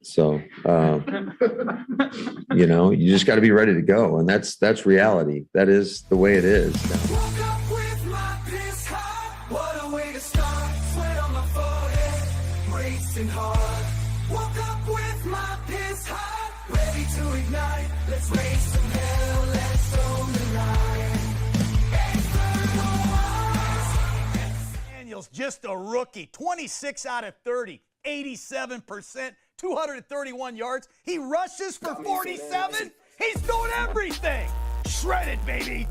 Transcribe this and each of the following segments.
So, you just got to be ready to go. And that's reality. That is the way it is. Woke up with my piss hot. What a way to start. Sweat on my forehead, racing hard. Woke up with my piss hot. Ready to ignite. Let's raise some hell. Let's own the night. Daniels, just a rookie. 26 out of 30, 87%, 231 yards. He rushes for 47. He's doing everything. Shredded, baby.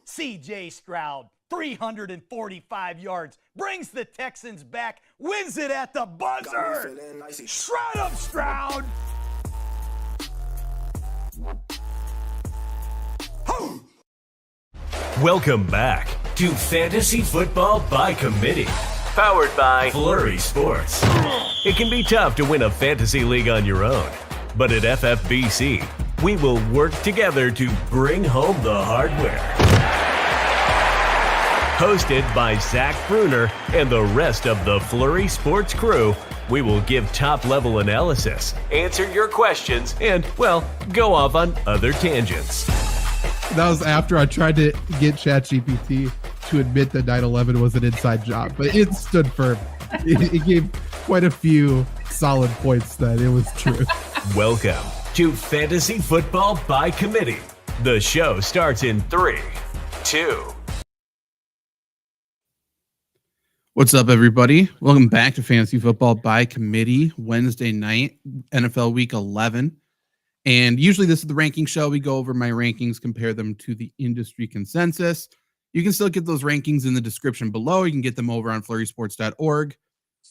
CJ Stroud, 345 yards, brings the Texans back, wins it at the buzzer. Shred 'em, Stroud. Welcome back to Fantasy Football by Committee, powered by Flurry Sports. It can be tough to win a fantasy league on your own, but at FFBC, we will work together to bring home the hardware. Hosted by Zach Bruner and the rest of the Flurry Sports crew, we will give top-level analysis, answer your questions, and, well, go off on other tangents. That was after I tried to get ChatGPT to admit that 9/11 was an inside job, but it stood firm. It gave quite a few solid points that it was true. Welcome to Fantasy Football by Committee. The show starts in 3, 2. What's up, everybody? Welcome back to Fantasy Football by Committee, Wednesday night, NFL Week 11. And usually this is the ranking show. We go over my rankings, compare them to the industry consensus. You can still get those rankings in the description below. You can get them over on flurrysports.org.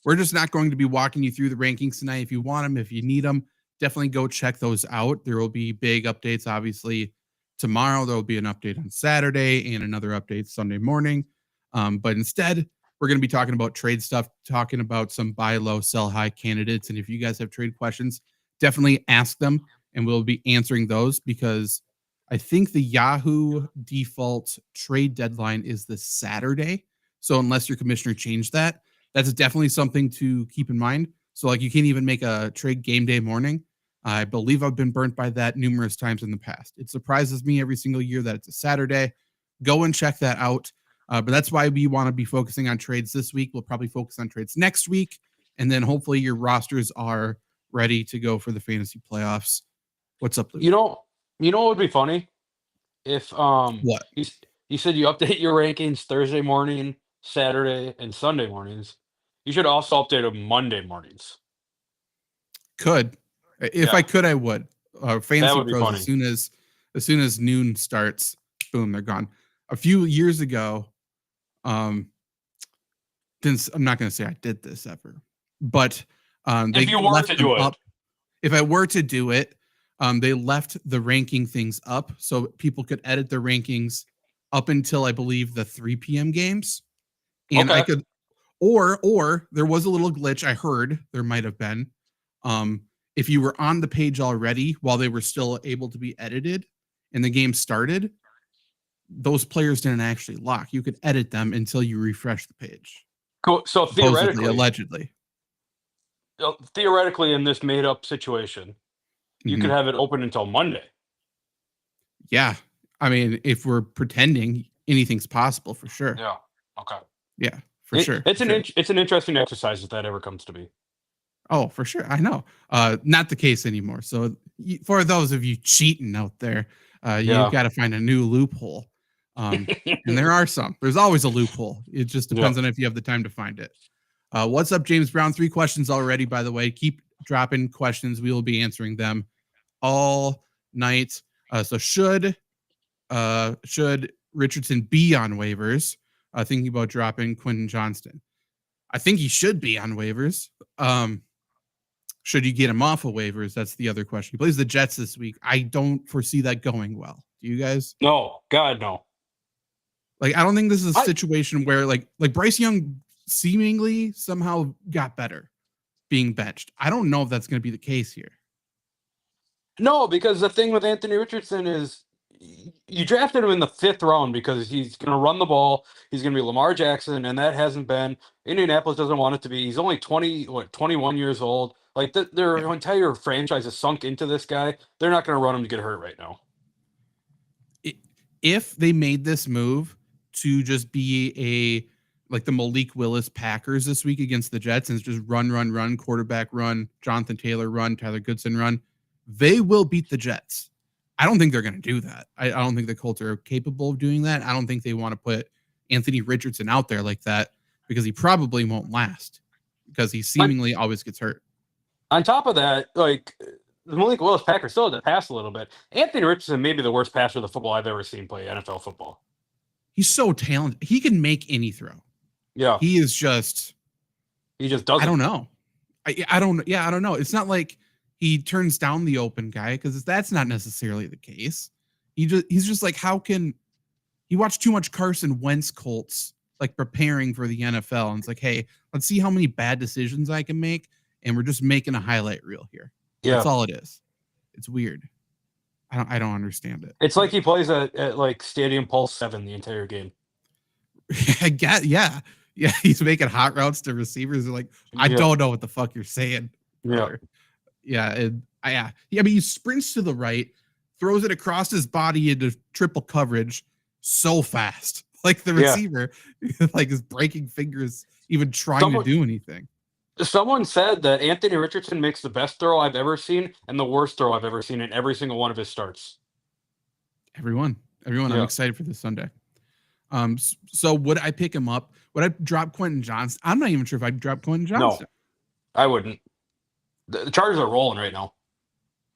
We're just not going to be walking you through the rankings tonight. If you want them, if you need them, definitely go check those out. There will be big updates, obviously. Tomorrow, there will be an update on Saturday and another update Sunday morning. But instead, we're going to be talking about trade stuff, talking about some buy low, sell high candidates. And if you guys have trade questions, definitely ask them. And we'll be answering those because I think the Yahoo default trade deadline is this Saturday. So unless your commissioner changed that, that's definitely something to keep in mind. So like you can't even make a trade game day morning. I believe I've been burnt by that numerous times in the past. It surprises me every single year that it's a Saturday. Go and check that out. But that's why we want to be focusing on trades this week. We'll probably focus on trades next week. And then hopefully your rosters are ready to go for the fantasy playoffs. What's up, Luke? You know what would be funny? If What? you said you update your rankings Thursday morning, Saturday, and Sunday mornings. You should also update them Monday mornings. Could. If I could, I would. Fantasy would be Pros, funny. as soon as noon starts, boom, they're gone. A few years ago, I'm not going to say I did this ever, but If you were to do it. If I were to do it, they left the ranking things up so people could edit their rankings up until I believe the 3 p.m. games. And Okay. I could, or there was a little glitch. I heard there might have been. If you were on the page already while they were still able to be edited and the game started, those players didn't actually lock. You could edit them until you refresh the page. Cool. So Supposedly, allegedly. theoretically, in this made-up situation, you could have it open until Monday. Yeah. I mean, if we're pretending, anything's possible for sure. Yeah. Okay. Yeah, for sure. It's for an interesting exercise if that ever comes to be. Oh, for sure. I know. Not the case anymore. So for those of you cheating out there, you've got to find a new loophole. And there are some. There's always a loophole. It just depends on if you have the time to find it. What's up, James Brown? 3 questions already, by the way. Keep dropping questions. We will be answering them all night. So should Richardson be on waivers? Thinking about dropping Quentin Johnston. I think he should be on waivers. Should you get him off of waivers? That's the other question. He plays the Jets this week. I don't foresee that going well. Do you guys? No, God, no. Like, I don't think this is a situation where like Bryce Young seemingly somehow got better being benched. I don't know if that's going to be the case here. No, because the thing with Anthony Richardson is you drafted him in the 5th round because he's going to run the ball. He's going to be Lamar Jackson, and that hasn't been. Indianapolis doesn't want it to be. He's only 21 years old. Like their entire franchise is sunk into this guy. They're not going to run him to get hurt right now. If they made this move to just be like the Malik Willis Packers this week against the Jets and just run, quarterback run, Jonathan Taylor run, Tyler Goodson run, they will beat the Jets. I don't think they're going to do that. I don't think the Colts are capable of doing that. I don't think they want to put Anthony Richardson out there like that because he probably won't last because he seemingly always gets hurt. On top of that, like the Malik Willis Packers still had to pass a little bit. Anthony Richardson may be the worst passer of the football I've ever seen play NFL football. He's so talented. He can make any throw. Yeah. He just doesn't. I don't know. I don't know. It's not like he turns down the open guy because that's not necessarily the case. He's just like, how can he watched too much Carson Wentz Colts like preparing for the NFL? And it's like, hey, let's see how many bad decisions I can make. And we're just making a highlight reel here. Yeah. That's all it is. It's weird. I don't understand it. It's like he plays at like Stadium Pulse 7 the entire game. I get, yeah. He's making hot routes to receivers. They're like, I don't know what the fuck you're saying. Yeah. Yeah. I mean, he sprints to the right, throws it across his body into triple coverage so fast. Like the receiver, like is breaking fingers, even trying to do anything. Someone said that Anthony Richardson makes the best throw I've ever seen and the worst throw I've ever seen in every single one of his starts. Everyone. I'm excited for this Sunday. So would I pick him up? Would I drop Quentin Johnston? I'm not even sure if I'd drop Quentin Johnston. No, I wouldn't. The Chargers are rolling right now.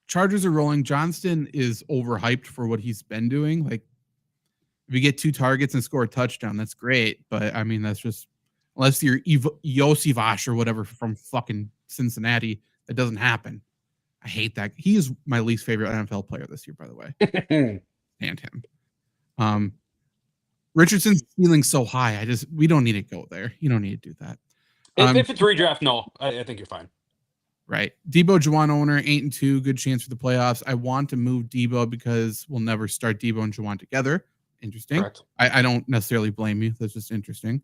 Chargers are rolling. Johnston is overhyped for what he's been doing. Like, if you get 2 targets and score a touchdown, that's great. But I mean, that's just unless you're Yossi Vash or whatever from fucking Cincinnati, that doesn't happen. I hate that. He is my least favorite NFL player this year, by the way. And him. Richardson's feeling so high. We don't need to go there. You don't need to do that. If it's redraft, no, I think you're fine. Right. Debo Juwan owner, 8-2, good chance for the playoffs. I want to move Debo because we'll never start Debo and Juwan together. Interesting. I don't necessarily blame you. That's just interesting.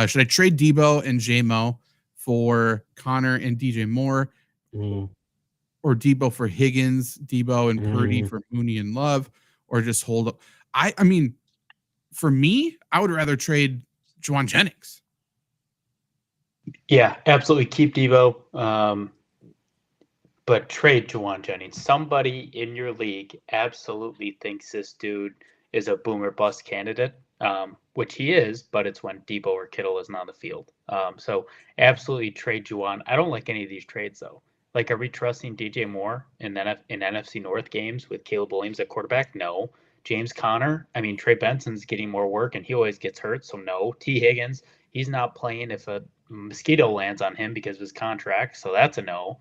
Should I trade Debo and J-Mo for Connor and DJ Moore? Or Debo for Higgins, Debo and Purdy for Mooney and Love? Or just hold up? I mean, for me, I would rather trade Juwan Jennings. Yeah, absolutely. Keep Debo. But trade Juwan Jennings. Somebody in your league absolutely thinks this dude is a boomer bust candidate, which he is, but it's when Debo or Kittle isn't on the field. So absolutely trade Juwan. I don't like any of these trades, though. Like, are we trusting DJ Moore in NFC North games with Caleb Williams at quarterback? No. James Conner, I mean, Trey Benson's getting more work, and he always gets hurt, so no. T. Higgins, he's not playing if a mosquito lands on him because of his contract, so that's a no.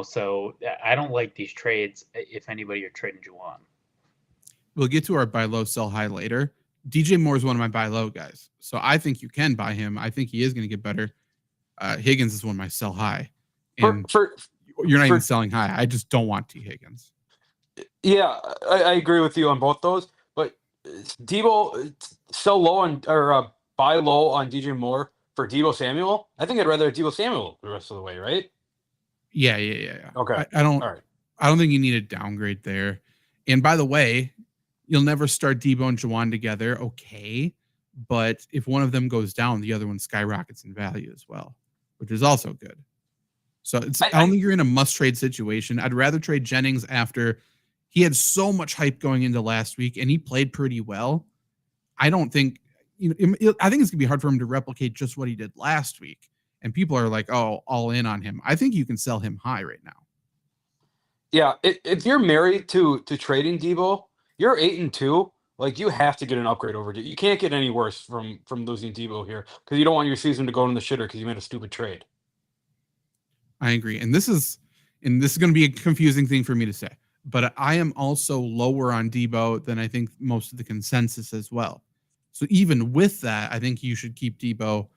So I don't like these trades if anybody are trading Juwan. We'll get to our buy low, sell high later. DJ Moore is one of my buy low guys, so I think you can buy him. I think he is going to get better. Higgins is one of my sell high. And you're not even selling high. I just don't want T. Higgins. Yeah, I agree with you on both those. But Debo, sell low on or buy low on DJ Moore for Debo Samuel. I think I'd rather have Debo Samuel the rest of the way, right? Yeah. Okay. I don't. All right. I don't think you need a downgrade there. And by the way, you'll never start Debo and Juwan together. Okay, but if one of them goes down, the other one skyrockets in value as well, which is also good. So I don't think you're in a must-trade situation. I'd rather trade Jennings after he had so much hype going into last week, and he played pretty well. I don't think, I think it's going to be hard for him to replicate just what he did last week. And people are like, oh, all in on him. I think you can sell him high right now. Yeah, if you're married to trading Debo, you're 8-2. Like, you have to get an upgrade over. You can't get any worse from losing Debo here because you don't want your season to go in the shitter because you made a stupid trade. I agree. And this is going to be a confusing thing for me to say, but I am also lower on Debo than I think most of the consensus as well. So even with that, I think you should keep Debo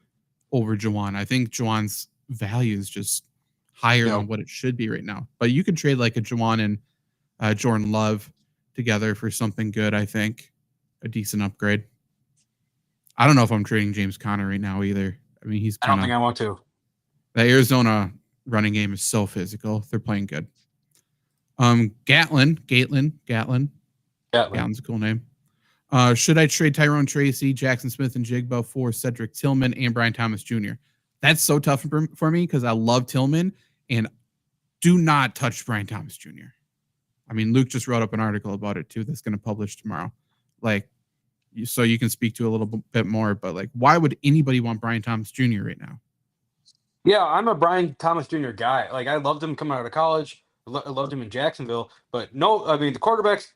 over Juwan. I think Juwan's value is just higher than what it should be right now. But you could trade like a Juwan and Jordan Love together for something good. I think a decent upgrade. I don't know if I'm trading James Conner right now either. I mean, he's I don't kind think of I want to. the Arizona running game is so physical. They're playing good. Gatlin's a cool name. Should I trade Tyrone Tracy, Jackson Smith, and Jigba for Cedric Tillman and Brian Thomas Jr.? That's so tough for me because I love Tillman and do not touch Brian Thomas Jr. I mean, Luke just wrote up an article about it too that's going to publish tomorrow. Like, so you can speak to a little bit more, but like, why would anybody want Brian Thomas Jr. right now? Yeah, I'm a Brian Thomas Jr. guy. Like, I loved him coming out of college. I loved him in Jacksonville. But no, I mean, the quarterbacks,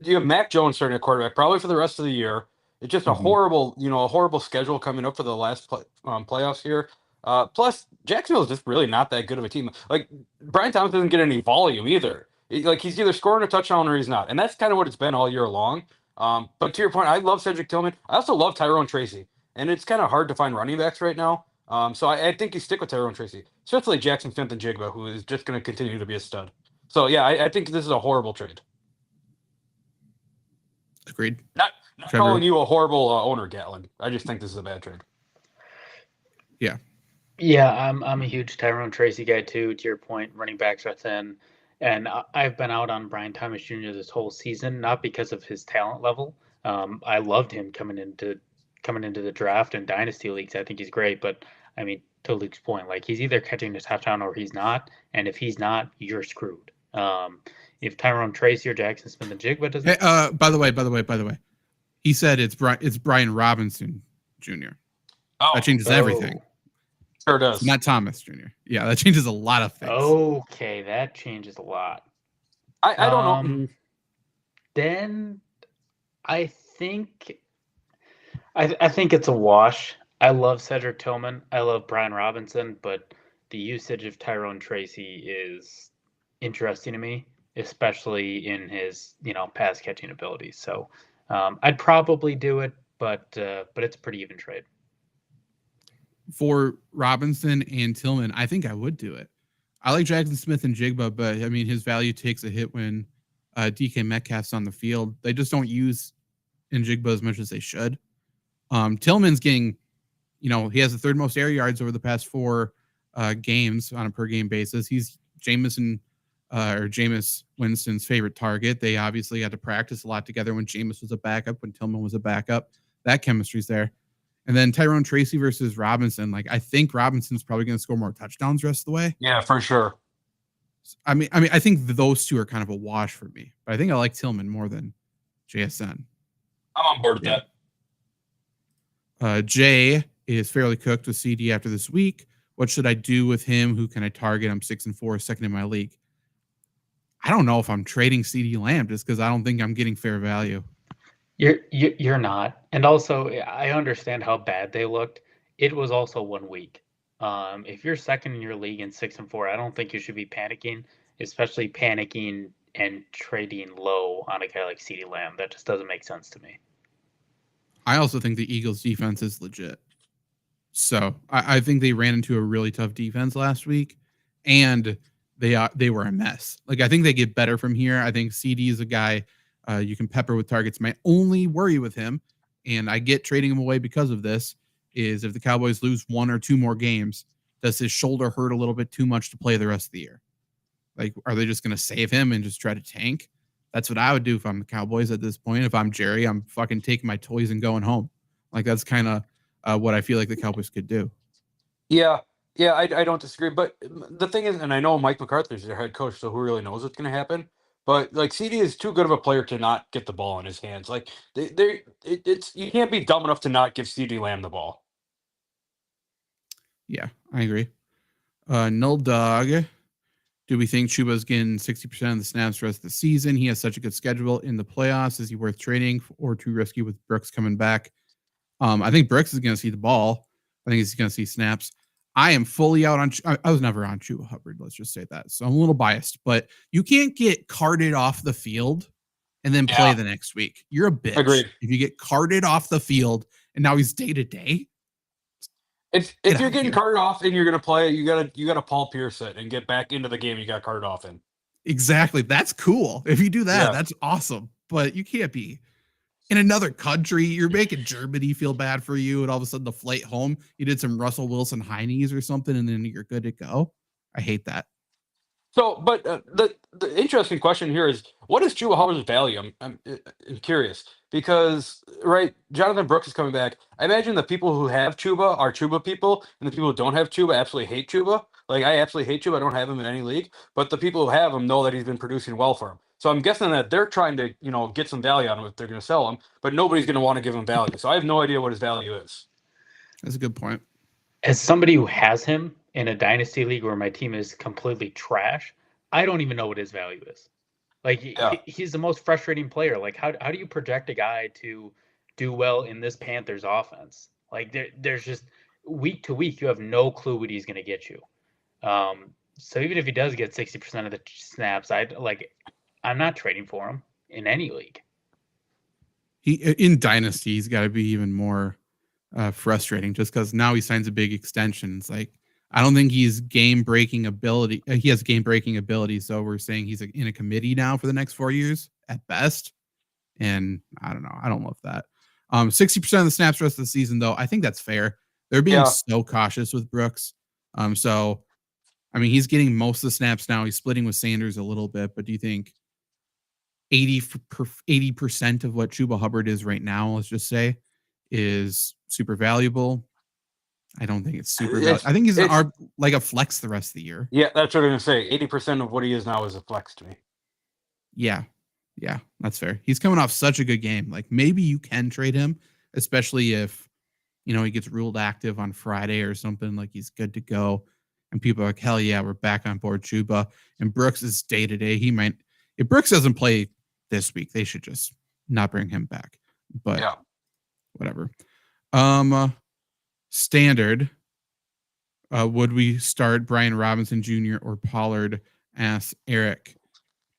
you have Mac Jones starting at quarterback probably for the rest of the year. It's just a horrible schedule coming up for the last playoffs here. Plus, Jacksonville is just really not that good of a team. Like, Brian Thomas doesn't get any volume either. Like, he's either scoring a touchdown or he's not. And that's kind of what it's been all year long. But to your point, I love Cedric Tillman. I also love Tyrone Tracy. And it's kind of hard to find running backs right now. So I think you stick with Tyrone Tracy, especially Jackson Smith and Jigba, who is just going to continue to be a stud. So, yeah, I think this is a horrible trade. Agreed. Not calling you a horrible owner, Gatlin. I just think this is a bad trade. Yeah. Yeah, I'm a huge Tyrone Tracy guy too. To your point, running backs are thin, and I've been out on Brian Thomas Jr. this whole season, not because of his talent level. I loved him coming into the draft and dynasty leagues. I think he's great, but I mean, to Luke's point, like he's either catching the touchdown or he's not, and if he's not, you're screwed. If Tyrone Tracy or Jackson Smith and Jigba doesn't. Hey, by the way, he said it's Brian Robinson Jr. Oh, that changes everything. Sure does. It's not Thomas Jr. Yeah, that changes a lot of things. Okay, that changes a lot. I don't know. Then I think it's a wash. I love Cedric Tillman. I love Brian Robinson, but the usage of Tyrone Tracy is interesting to me, especially in his pass catching abilities. So I'd probably do it, but it's a pretty even trade. For Robinson and Tillman, I think I would do it. I like Jackson Smith and Jigba, but I mean, his value takes a hit when DK Metcalf's on the field. They just don't use Njigba as much as they should. Tillman's getting, he has the third most air yards over the past 4 games on a per game basis. He's Jameis Winston's favorite target. They obviously had to practice a lot together when Jameis was a backup, when Tillman was a backup. That chemistry's there. And then Tyrone Tracy versus Robinson. Like, I think Robinson's probably going to score more touchdowns the rest of the way. Yeah, for sure. I mean, I think those two are kind of a wash for me, but I think I like Tillman more than JSN. I'm on board with that. Jay is fairly cooked with CD after this week. What should I do with him? Who can I target? I'm 6-4, second in my league. I don't know if I'm trading CD Lamb just because I don't think I'm getting fair value. You're not. And also, I understand how bad they looked. It was also 1 week. If you're second in your league and 6-4, I don't think you should be panicking, especially panicking and trading low on a guy like CeeDee Lamb. That just doesn't make sense to me. I also think the Eagles defense is legit. So I think they ran into a really tough defense last week, and they were a mess. Like, I think they get better from here. I think CD is a guy you can pepper with targets. My only worry with him, and I get trading him away because of this, is if the Cowboys lose 1 or 2 more games, does his shoulder hurt a little bit too much to play the rest of the year? Like, are they just going to save him and just try to tank? That's what I would do if I'm the Cowboys at this point. If I'm Jerry, I'm fucking taking my toys and going home. Like, that's kind of what I feel like the Cowboys could do. Yeah, I don't disagree. But the thing is, and I know Mike McCarthy's their head coach, so who really knows what's going to happen? But like, CD is too good of a player to not get the ball in his hands. Like, you can't be dumb enough to not give CD Lamb the ball. Yeah, I agree. Null Dog. Do we think Chuba's getting 60% of the snaps for the rest of the season? He has such a good schedule in the playoffs. Is he worth trading or too risky with Brooks coming back? I think Brooks is going to see the ball. I think he's going to see snaps. I am fully out on. I was never on Chuba Hubbard. Let's just say that. So I'm a little biased, but you can't get carted off the field and then play the next week. You're a bitch. Agreed. If you get carted off the field and now he's day to day. If you're getting carted off and you're going to play, you gotta Paul Pierce it and get back into the game you got carted off in. Exactly. That's cool. If you do that, Yeah. that's awesome. But you can't be in another country. You're making Germany feel bad for you, and all of a sudden the flight home, you did some Russell Wilson Heinies or something, and then you're good to go. I hate that. So, but the interesting question here is, what is Chuba Hubbard's value? I'm curious because, right, Jonathan Brooks is coming back. I imagine the people who have Chuba are Chuba people, and the people who don't have Chuba absolutely hate Chuba. Like, I absolutely hate Chuba. I don't have him in any league, but the people who have him know that he's been producing well for him. So I'm guessing that they're trying to, get some value out of him if they're going to sell him, but nobody's going to want to give him value. So I have no idea what his value is. That's a good point. As somebody who has him in a dynasty league where my team is completely trash, I don't even know what his value is. Like Yeah. he's the most frustrating player. Like how do you project a guy to do well in this Panthers offense? Like there's just week to week you have no clue what he's going to get you. So even if he does get 60% of the snaps, I'm not trading for him in any league. He in dynasty, he's got to be even more frustrating just because now he signs a big extension. It's like I don't think he's game breaking ability. He has game breaking ability, so we're saying he's in a committee now for the next 4 years at best. And I don't know. I don't love that. 60% of the snaps rest of the season, though, I think that's fair. They're being so cautious with Brooks. So I mean, he's getting most of the snaps now. He's splitting with Sanders a little bit, but do you think 80% of what Chuba Hubbard is right now, let's just say, is super valuable? I don't think it's super valuable. I think he's like a flex the rest of the year. Yeah, that's what I'm going to say. 80% of what he is now is a flex to me. Yeah, that's fair. He's coming off such a good game. Like maybe you can trade him, especially if he gets ruled active on Friday or something. Like he's good to go, and people are like, hell yeah, we're back on board Chuba. And Brooks is day to day. He might, if Brooks doesn't play this week, they should just not bring him back. But yeah, whatever. Standard. Would we start Brian Robinson Jr. or Pollard? Asks Eric.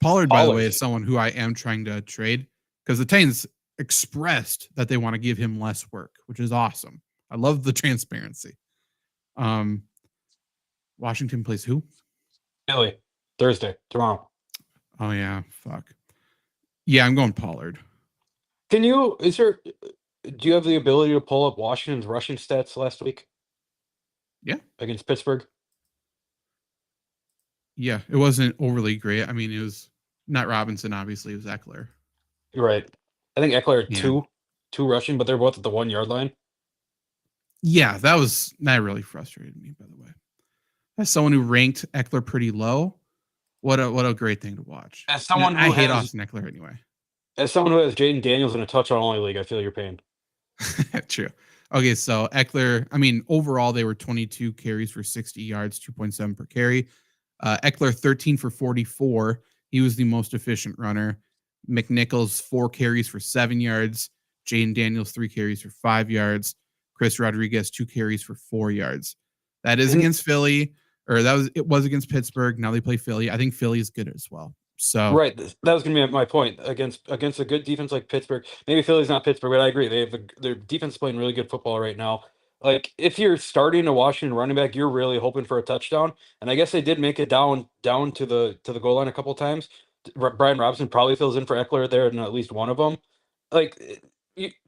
Pollard, by the way, is someone who I am trying to trade because the Titans expressed that they want to give him less work, which is awesome. I love the transparency. Washington plays who? Philly. Thursday, tomorrow. Oh yeah, fuck. Yeah, I'm going Pollard. Do you have the ability to pull up Washington's rushing stats last week? Yeah. Against Pittsburgh? Yeah, it wasn't overly great. I mean, it was not Robinson, obviously. It was Eckler. You're right. I think Eckler had two rushing, but they're both at the 1 yard line. Yeah, that really frustrated me, by the way. As someone who ranked Eckler pretty low, what a great thing to watch. As someone I hate Austin Eckler anyway. As someone who has Jaden Daniels in a touchdown only league, I feel your pain. True. Okay, so Eckler, I mean, overall, they were 22 carries for 60 yards, 2.7 per carry. Eckler, 13 for 44. He was the most efficient runner. McNichols, 4 carries for 7 yards. Jaden Daniels, 3 carries for 5 yards. Chris Rodriguez, 2 carries for 4 yards. That is against Philly, or it was against Pittsburgh. Now they play Philly. I think Philly is good as well. So right, that was going to be my point. Against a good defense like Pittsburgh, maybe Philly's not Pittsburgh, but I agree their defense is playing really good football right now. Like if you're starting a Washington running back, you're really hoping for a touchdown, and I guess they did make it down to the goal line a couple of times. Brian Robinson probably fills in for Eckler there in at least one of them.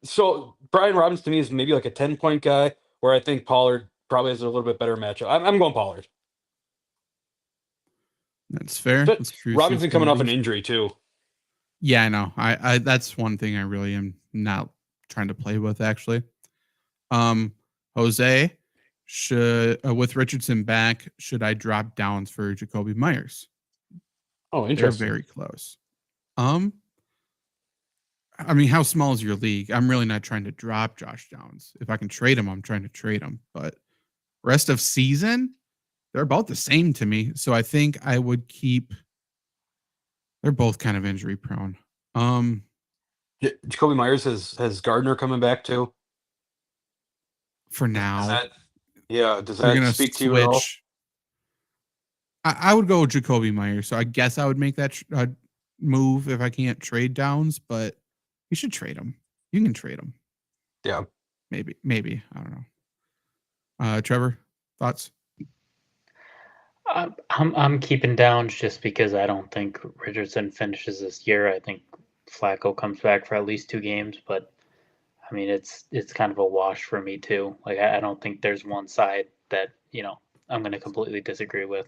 So Brian Robinson to me is maybe like a 10-point guy, where I think Pollard probably has a little bit better matchup. I'm going Pollard. That's fair. But that's true. Robinson coming off an injury too. Yeah, I know. I that's one thing I really am not trying to play with actually. Jose, with Richardson back, should I drop Downs for Jacoby Myers? Oh, interesting. They're very close. I mean, how small is your league? I'm really not trying to drop Josh Downs. If I can trade him, I'm trying to trade him. But rest of season, they're about the same to me. So I think I would keep. They're both kind of injury prone. Jacoby Myers has Gardner coming back too. For now. Does that speak to you at all? I would go with Jacoby Myers. So I guess I would make that move if I can't trade Downs, but you should trade him. You can trade him. Yeah. Maybe. I don't know. Trevor, thoughts? I'm keeping Downs just because I don't think Richardson finishes this year. I think Flacco comes back for at least 2 games, but I mean it's kind of a wash for me too. Like I don't think there's one side that I'm going to completely disagree with.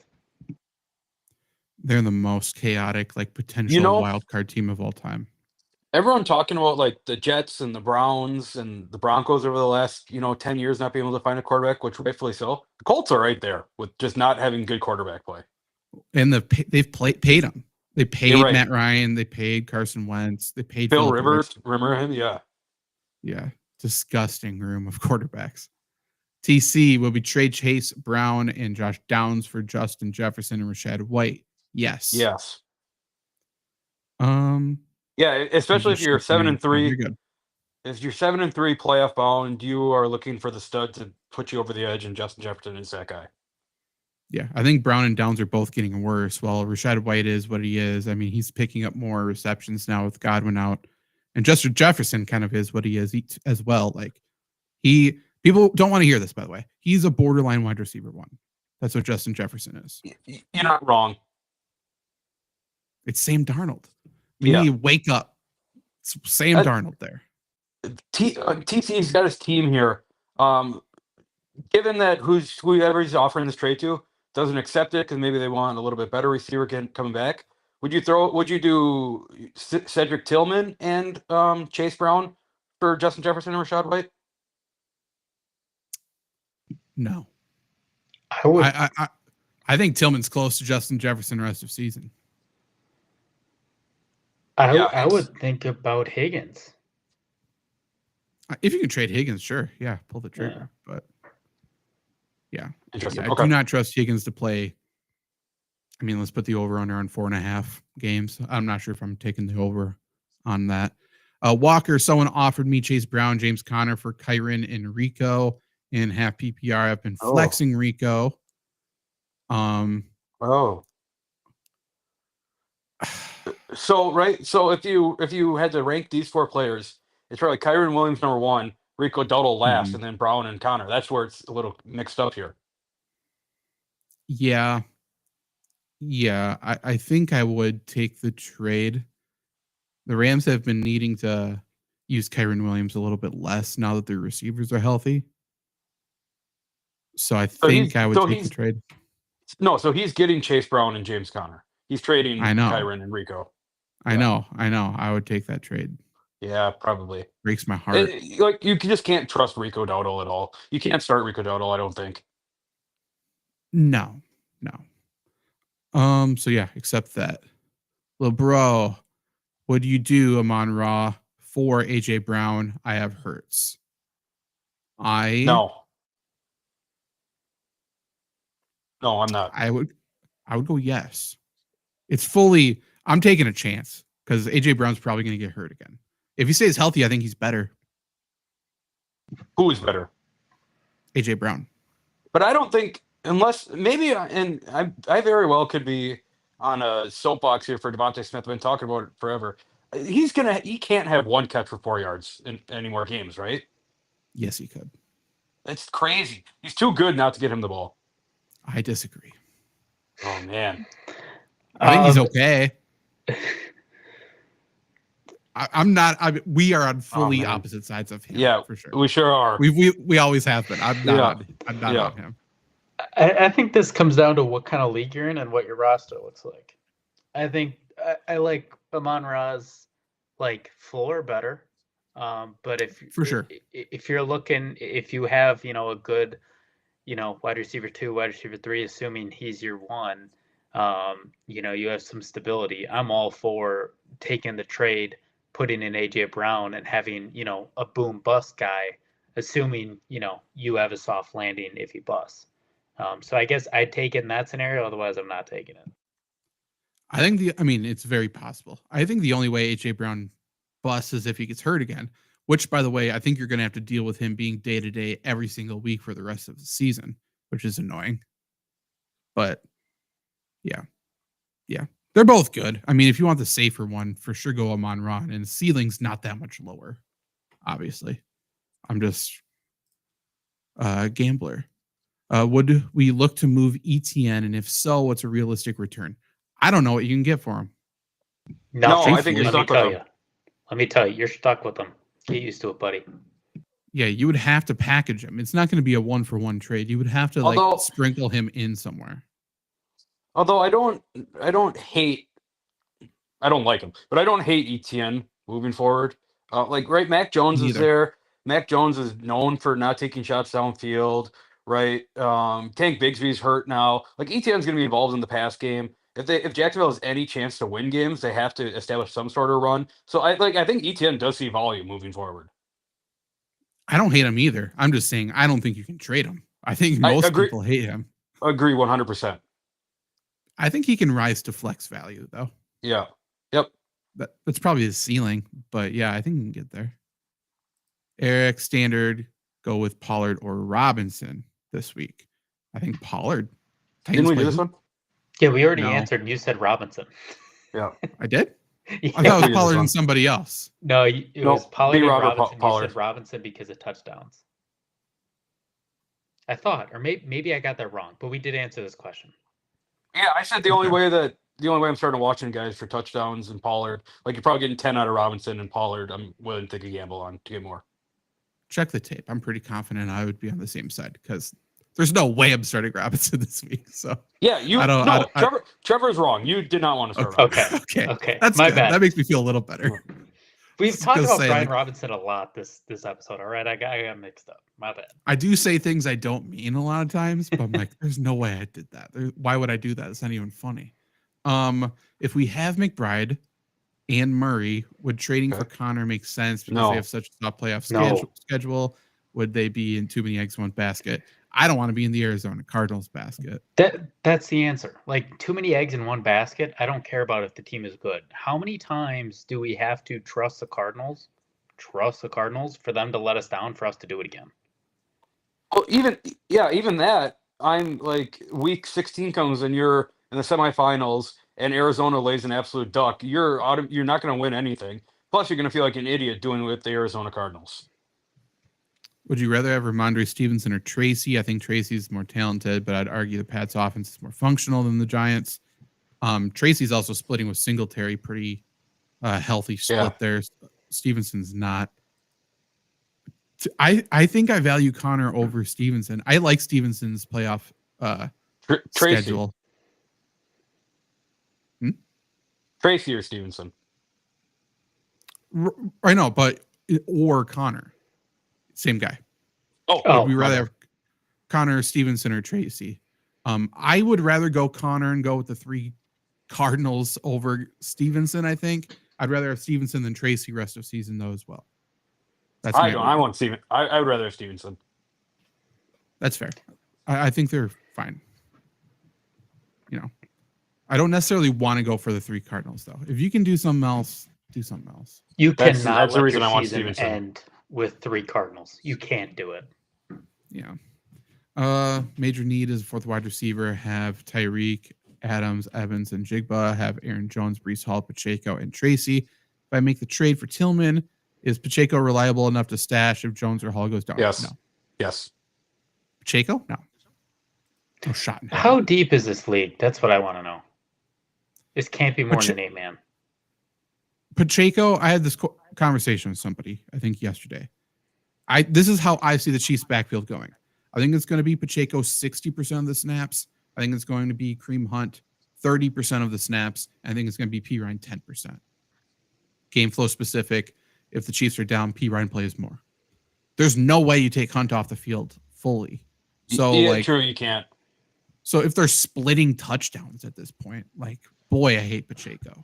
They're the most chaotic, like potential wild card team of all time. Everyone talking about like the Jets and the Browns and the Broncos over the last 10 years not being able to find a quarterback, which rightfully so. The Colts are right there with just not having good quarterback play. And they've paid him. They paid right. Matt Ryan. They paid Carson Wentz. They paid Phil Phillip Rivers. Remember him? Yeah. Yeah. Disgusting room of quarterbacks. TC will be trade Chase Brown and Josh Downs for Justin Jefferson and Rashad White. Yes. Yes. Yeah, especially if you're 7-3. You're good. If you're 7-3 playoff bound, you are looking for the stud to put you over the edge, and Justin Jefferson is that guy. Yeah, I think Brown and Downs are both getting worse. While Rashad White is what he is. I mean, he's picking up more receptions now with Godwin out, and Justin Jefferson kind of is what he is as well. Like people don't want to hear this, by the way. He's a borderline wide receiver 1. That's what Justin Jefferson is. You're not wrong. It's Sam Darnold. We need to wake up. It's Sam Darnold there. TC's got his team here. Given that whoever he's offering this trade to doesn't accept it because maybe they want a little bit better receiver coming back, would you do Cedric Tillman and Chase Brown for Justin Jefferson and Rashad White? No. I would. I think Tillman's close to Justin Jefferson the rest of season. I would think about Higgins. If you can trade Higgins, sure. Yeah, pull the trigger. Yeah. But yeah. Interesting. I do not trust Higgins to play. I mean, let's put the over under on 4.5 games. I'm not sure if I'm taking the over on that. Walker, someone offered me Chase Brown, James Conner for Kyren and Rico in half PPR. I've been flexing Rico. So if you had to rank these 4 players, it's probably Kyren Williams number 1, Rico Dowdle last, and then Brown and Connor. That's where it's a little mixed up here. Yeah. I think I would take the trade. The Rams have been needing to use Kyren Williams a little bit less now that their receivers are healthy. So I think I would take the trade. No, so he's getting Chase Brown and James Conner. He's trading Kyren and Rico. I know. I would take that trade. Yeah, probably. Breaks my heart. You just can't trust Rico Dowdle at all. You can't start Rico Dowdle, I don't think. No. So yeah, except that. LeBro, what do you do, Amon-Ra, for AJ Brown? I have Hurts. No, I'm not. I would go yes. It's fully. I'm taking a chance because AJ Brown's probably going to get hurt again. If he stays healthy, I think he's better. Who is better? AJ Brown. But I don't think unless maybe, and I very well could be on a soapbox here for Devontae Smith. I've been talking about it forever. He can't have 1 catch for 4 yards in any more games, right? Yes, he could. It's crazy. He's too good not to get him the ball. I disagree. Oh man. I think he's okay. I'm not. We are on fully opposite sides of him. Yeah, for sure. We sure are. We always have been. I'm not on him. I think this comes down to what kind of league you're in and what your roster looks like. I think I like Amon-Ra's floor better. But if you're looking, if you have a good wide receiver 2, wide receiver 3, assuming he's your 1, you have some stability. I'm all for taking the trade, putting in AJ Brown, and having a boom bust guy, assuming you have a soft landing if he busts. So I guess I'd take it in that scenario. Otherwise, I'm not taking it. I think it's very possible. I think the only way AJ Brown busts is if he gets hurt again, which, by the way, I think you're going to have to deal with him being day to day every single week for the rest of the season, which is annoying. But yeah, they're both good. I mean, if you want the safer one, for sure, go Amon-Ra, and the ceiling's not that much lower. Obviously, I'm just a gambler. Would we look to move ETN? And if so, what's a realistic return? I don't know what you can get for him. No, Nothing. I think you're Let me stuck with tell him. you. Let me tell you, you're stuck with them. Get used to it, buddy. Yeah, you would have to package him. It's not going to be a 1-for-1 trade. You would have to Although- sprinkle him in somewhere. Although I don't like him, but I don't hate ETN moving forward. Right, Mac Jones is Neither. there. Mac Jones is known for not taking shots downfield, right? Tank Bigsby's hurt now. Like ETN's going to be involved in the pass game. If Jacksonville has any chance to win games, they have to establish some sort of run. So I think ETN does see volume moving forward. I don't hate him either. I'm just saying I don't think you can trade him. I think I most agree. people hate him. Agree 100%. I think he can rise to flex value though. Yeah. Yep. That's probably his ceiling, but yeah, I think he can get there. Eric Standard, go with Pollard or Robinson this week. I think Pollard. Didn't we Titans do play this who? one? Yeah, we already No. answered, and you said Robinson. Yeah. I did. Yeah. I thought it we did was this Pollard one. and somebody else. No, it Nope, was Pollard and B-Robert Robinson. You Pollard. said Robinson because of touchdowns. I thought, or maybe I got that wrong, but we did answer this question. Yeah, I said the only way I'm starting watching guys for touchdowns and Pollard, like you're probably getting 10 out of Robinson and Pollard. I'm willing to take a gamble on to get more. Check the tape. I'm pretty confident I would be on the same side because there's no way I'm starting Robinson this week. So Yeah, I- Trevor's wrong. You did not want to start Okay. Robinson. okay, Okay. that's My good. bad. That makes me feel a little better. We've Just talked gonna about say, Brian like- Robinson a lot this episode. All right, I got mixed up. My bad. I do say things I don't mean a lot of times, but I'm like, there's no way I did that. Why would I do that? It's not even funny. If we have McBride and Murray, would trading for Connor make sense because No. they have such a tough playoff No. schedule? Would they be in too many eggs in one basket? I don't want to be in the Arizona Cardinals basket. That's the answer. Like too many eggs in one basket. I don't care about if the team is good. How many times do we have to trust the Cardinals for them to let us down for us to do it again? Well, even that. I'm like week 16 comes and you're in the semifinals and Arizona lays an absolute duck. You're not going to win anything. Plus, you're going to feel like an idiot doing it with the Arizona Cardinals. Would you rather have Ramondre Stevenson or Tracy? I think Tracy's more talented, but I'd argue the Pats' offense is more functional than the Giants. Tracy's also splitting with Singletary, pretty healthy split there. Stevenson's not. I think I value Connor over Stevenson. I like Stevenson's playoff Tracy. schedule. Tracy or Stevenson? I know, but or Connor. Same guy. Oh, Would we rather have Connor, Stevenson, or Tracy? I would rather go Connor and go with the 3 Cardinals over Stevenson, I think. I'd rather have Stevenson than Tracy rest of season, though, as well. That's I want Steven. I would rather have Stevenson. That's fair. I think they're fine. You know, I don't necessarily want to go for the 3 Cardinals, though. If you can do something else, do something else. You That's cannot the let reason your I want season Stevenson. end with 3 Cardinals. You can't do it. Yeah. Major need is 4th wide receiver. Have Tyreek, Adams, Evans, and Jigba. Have Aaron Jones, Breece Hall, Pacheco, and Tracy. If I make the trade for Tillman, is Pacheco reliable enough to stash if Jones or Hall goes down? Yes. No. Yes. Pacheco? No. No shot in hell. How deep is this league? That's what I want to know. This can't be more than 8 man. Pacheco, I had this conversation with somebody, I think yesterday. This is how I see the Chiefs backfield going. I think it's going to be Pacheco 60% of the snaps. I think it's going to be Kareem Hunt 30% of the snaps. I think it's going to be P. Ryan 10%. Game flow specific. If the Chiefs are down, P. Ryan plays more. There's no way you take Hunt off the field fully. So yeah, true, you can't. So if they're splitting touchdowns at this point, like, boy, I hate Pacheco.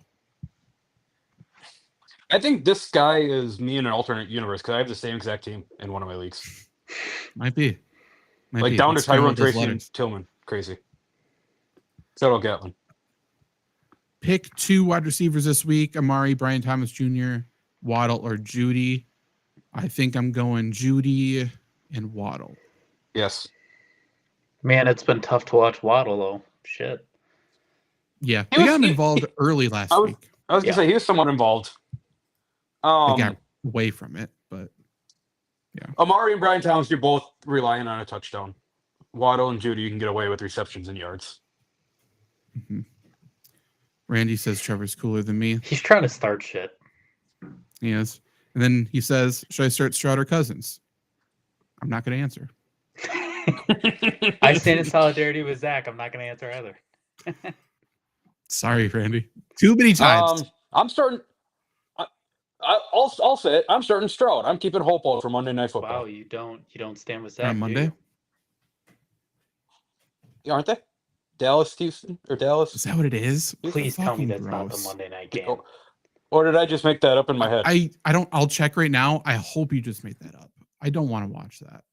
I think this guy is me in an alternate universe because I have the same exact team in one of my leagues. Might be. Like down to Let's go Tyrone with those Tracy and letters. Tillman. Crazy. Settle Gatlin. Pick 2 wide receivers this week: Amari, Brian Thomas Jr., Waddle, or Judy. I think I'm going Judy and Waddle. Yes. Man, it's been tough to watch Waddle though. Shit. Yeah, He they was- got him he- involved he- early last I was- week. I was gonna say he was somewhat involved. They got away from it, but Amari and Brian Towns, you're both relying on a touchdown. Waddle and Judy, you can get away with receptions and yards. Randy says Trevor's cooler than me. He's trying to start shit. He is. And then he says, should I start Stroud or Cousins? I'm not going to answer. I stand in solidarity with Zach. I'm not going to answer either. Sorry, Randy. Too many times. I'm starting. I'll say it. I'm starting Stroud. I'm keeping hope out for Monday Night Football. Wow, you don't stand with Zach On do Monday? you? Yeah, aren't they? Dallas, Houston, or Dallas? Is that what it is? Please tell me Fucking that's not the gross. Monday night game. Or did I just make that up in my head? I don't. I'll check right now. I hope you just made that up. I don't want to watch that.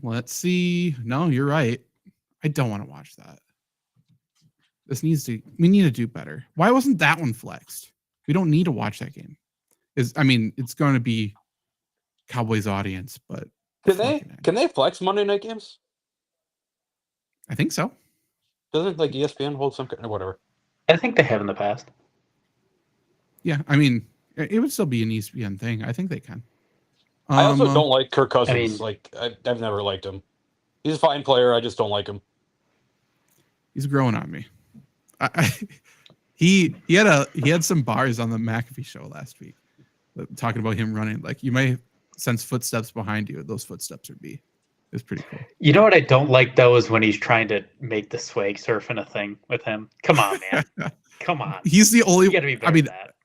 Let's see. No, you're right. I don't want to watch that. We need to do better. Why wasn't that one flexed? We don't need to watch that game. It's going to be Cowboys audience, but Can they flex Monday night games? I think so. Doesn't like ESPN hold some kind of whatever? I think they have in the past. Yeah, I mean, it would still be an ESPN thing. I think they can. I also don't like Kirk Cousins. I mean- I've never liked him. He's a fine player. I just don't like him. He's growing on me. He had some bars on the McAfee show last week, talking about him running. Like, you may sense footsteps behind you. Those footsteps are B. It's pretty cool. You know what I don't like though is when he's trying to make the swag surfing a thing with him. Come on, man. Come on. He's the only. You got to be better I mean, than that.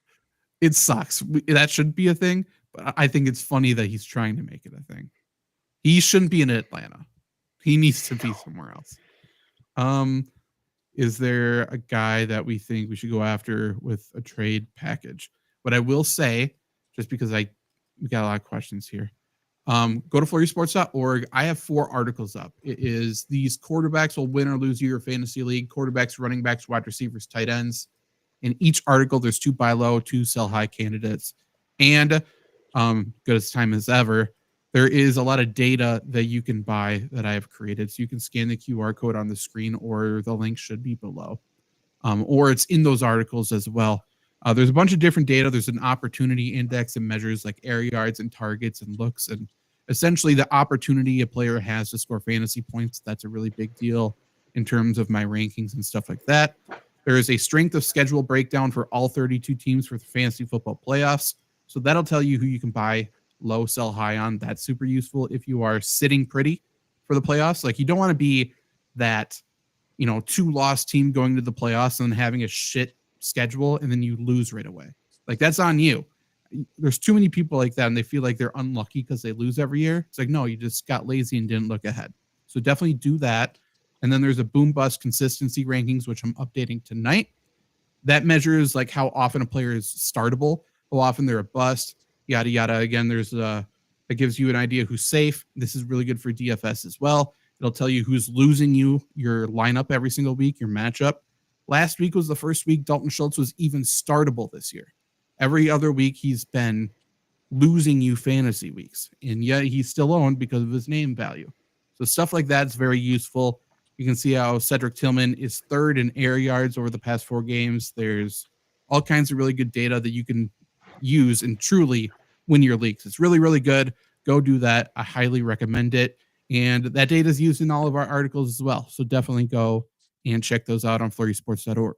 it sucks. That should be a thing, but I think it's funny that he's trying to make it a thing. He shouldn't be in Atlanta. He needs to be somewhere else. Is there a guy that we think we should go after with a trade package? What I will say, just because we got a lot of questions here. Go to FlurrySports.org. I have 4 articles up. It is these quarterbacks will win or lose your fantasy league. Quarterbacks, running backs, wide receivers, tight ends. In each article, there's 2 buy low, 2 sell high candidates. And good as time as ever, there is a lot of data that you can buy that I have created. So you can scan the QR code on the screen, or the link should be below. Or it's in those articles as well. There's a bunch of different data. There's an opportunity index and measures like air yards and targets and looks, and essentially the opportunity a player has to score fantasy points. That's a really big deal in terms of my rankings and stuff like that. There is a strength of schedule breakdown for all 32 teams for the fantasy football playoffs. So that'll tell you who you can buy low, sell high on. That's super useful if you are sitting pretty for the playoffs. Like, you don't want to be that, 2-loss team going to the playoffs and then having a shit schedule and then you lose right away. Like, that's on you. There's too many people like that, and they feel like they're unlucky because they lose every year. It's like, no, you just got lazy and didn't look ahead. So definitely do that. And then there's a boom bust consistency rankings, which I'm updating tonight. That measures like how often a player is startable, how often they're a bust, yada yada. Again, there's that gives you an idea who's safe. This is really good for DFS as well. It'll tell you who's losing you your lineup every single week, your matchup. Last week was the first week Dalton Schultz was even startable this year. Every other week he's been losing you fantasy weeks, and yet he's still owned because of his name value. So stuff like that's very useful. You can see how Cedric Tillman is 3rd in air yards over the past 4 games. There's all kinds of really good data that you can use and truly win your leagues. It's really, really good. Go do that. I highly recommend it. And that data is used in all of our articles as well. So definitely go and check those out on FlurrySports.org.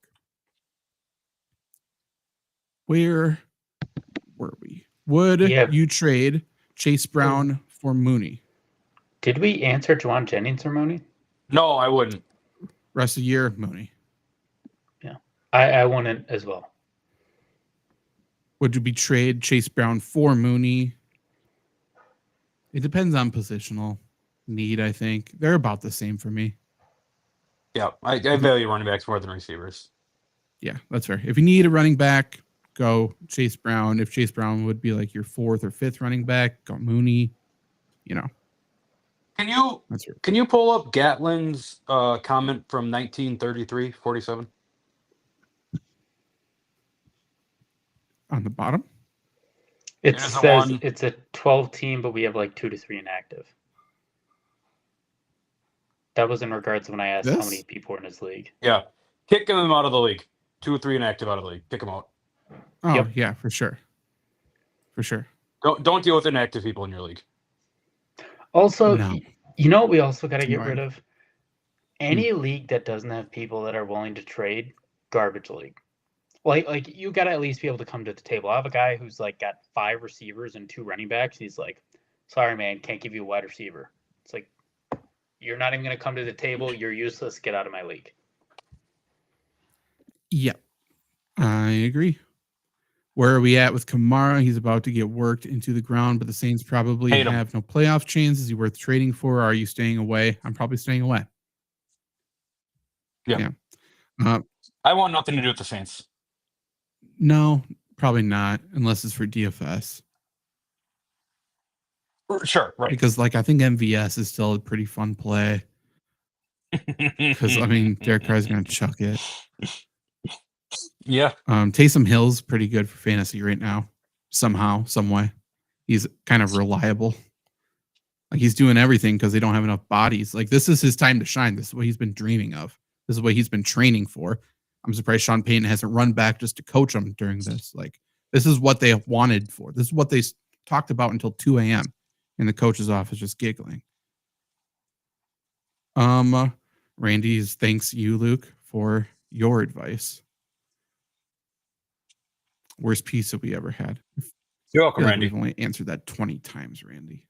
Where were we? Would you trade Chase Brown for Mooney? Did we answer Juwan Jennings or Mooney? No, I wouldn't. Rest of the year, Mooney. Yeah, I wouldn't as well. Would you be trade Chase Brown for Mooney? It depends on positional need, I think. They're about the same for me. Yeah, I value running backs more than receivers. Yeah, that's fair. If you need a running back, go Chase Brown. If Chase Brown would be like your 4th or 5th running back, go Mooney. Can you pull up Gatlin's comment from 1933-47? On the bottom? It There's says it's a 12 team, but we have like 2 to 3 inactive. That was in regards to when I asked how many people were in his league. Yeah. Kick him out of the league. 2 or 3 inactive out of the league. Kick him out. Oh, Yep. yeah, for sure. For sure. Don't deal with inactive people in your league. Also, No. you know what we also got to It's get annoying. rid of? Any league that doesn't have people that are willing to trade, garbage league. Like you got to at least be able to come to the table. I have a guy who's like got 5 receivers and 2 running backs. He's like, sorry, man, can't give you a wide receiver. It's like, you're not even going to come to the table. You're useless. Get out of my league. Yeah, I agree. Where are we at with Kamara? He's about to get worked into the ground, but the Saints probably Hate him. have no playoff chance. Is he worth trading for? Or are you staying away? I'm probably staying away. Yeah. Uh, I want nothing to do with the Saints. no, probably not, unless it's for DFS. Sure, right. Because like I think MVS is still a pretty fun play. Because I mean, Derek Carr's going to chuck it. Yeah. Taysom Hill's pretty good for fantasy right now. Somehow, some way, he's kind of reliable. Like he's doing everything because they don't have enough bodies. Like this is his time to shine. This is what he's been dreaming of. This is what he's been training for. I'm surprised Sean Payton hasn't run back just to coach him during this. Like this is what they wanted for. This is what they talked about until 2 a.m. in the coach's office, just giggling. Randy's thanks you, Luke, for your advice. Worst pizza we ever had. You're welcome, Like Randy. we've only answered that 20 times, Randy.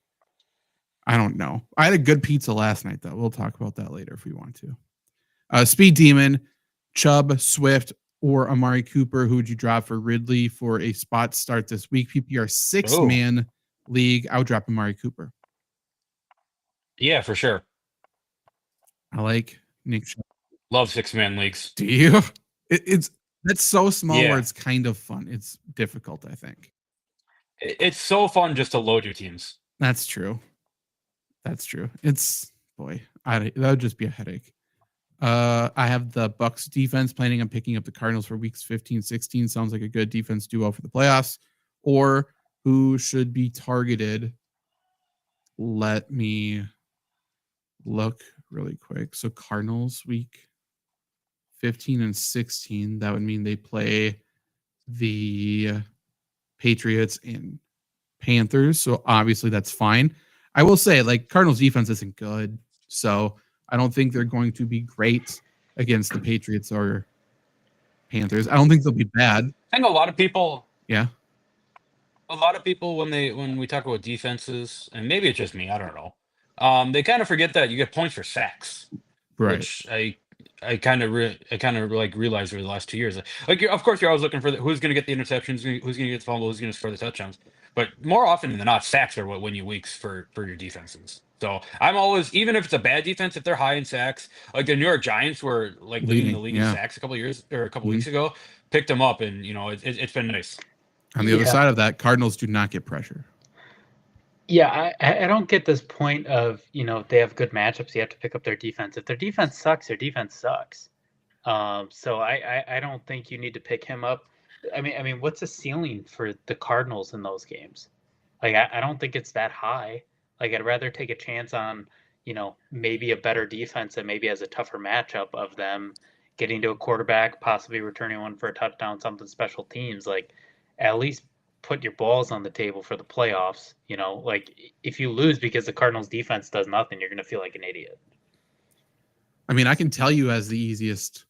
I don't know. I had a good pizza last night, though. We'll talk about that later if we want to. Speed Demon, Chubb, Swift, or Amari Cooper. Who would you drop for Ridley for a spot start this week? PPR 6-man league. I would drop Amari Cooper. Yeah, for sure. I like Nick Chubb. Love 6-man leagues. Do you? That's so small Yeah. where it's kind of fun. It's difficult, I think. It's so fun just to load your teams. That's true. That's true. It's that would just be a headache. I have the Bucks defense planning on picking up the Cardinals for weeks 15, 16. Sounds like a good defense duo for the playoffs. Or who should be targeted? Let me look really quick. So Cardinals week 15 and 16. That would mean they play the Patriots and Panthers. So obviously that's fine. I will say, like, Cardinals defense isn't good. So I don't think they're going to be great against the Patriots or Panthers. I don't think they'll be bad. I think a lot of people Yeah. when we talk about defenses, and maybe it's just me, I don't know. They kind of forget that you get points for sacks, Right. which I kind of like realized over the last 2 years. Like, of course, you're always looking for who's going to get the interceptions, who's going to get the fumble, who's going to score the touchdowns. But more often than not, sacks are what win you weeks for your defenses. So I'm always, even if it's a bad defense, if they're high in sacks, like the New York Giants were like leading the league in sacks a couple weeks ago, picked them up, and it's been nice. On the other side of that, Cardinals do not get pressure. Yeah, I don't get this point of, they have good matchups. You have to pick up their defense. If their defense sucks, their defense sucks. So I don't think you need to pick him up. I mean, what's the ceiling for the Cardinals in those games? Like, I don't think it's that high. Like, I'd rather take a chance on, maybe a better defense that maybe has a tougher matchup of them getting to a quarterback, possibly returning one for a touchdown, something special teams. Like, at least put your balls on the table for the playoffs. Like, if you lose because the Cardinals defense does nothing, you're going to feel like an idiot. I mean, I can tell you as the easiest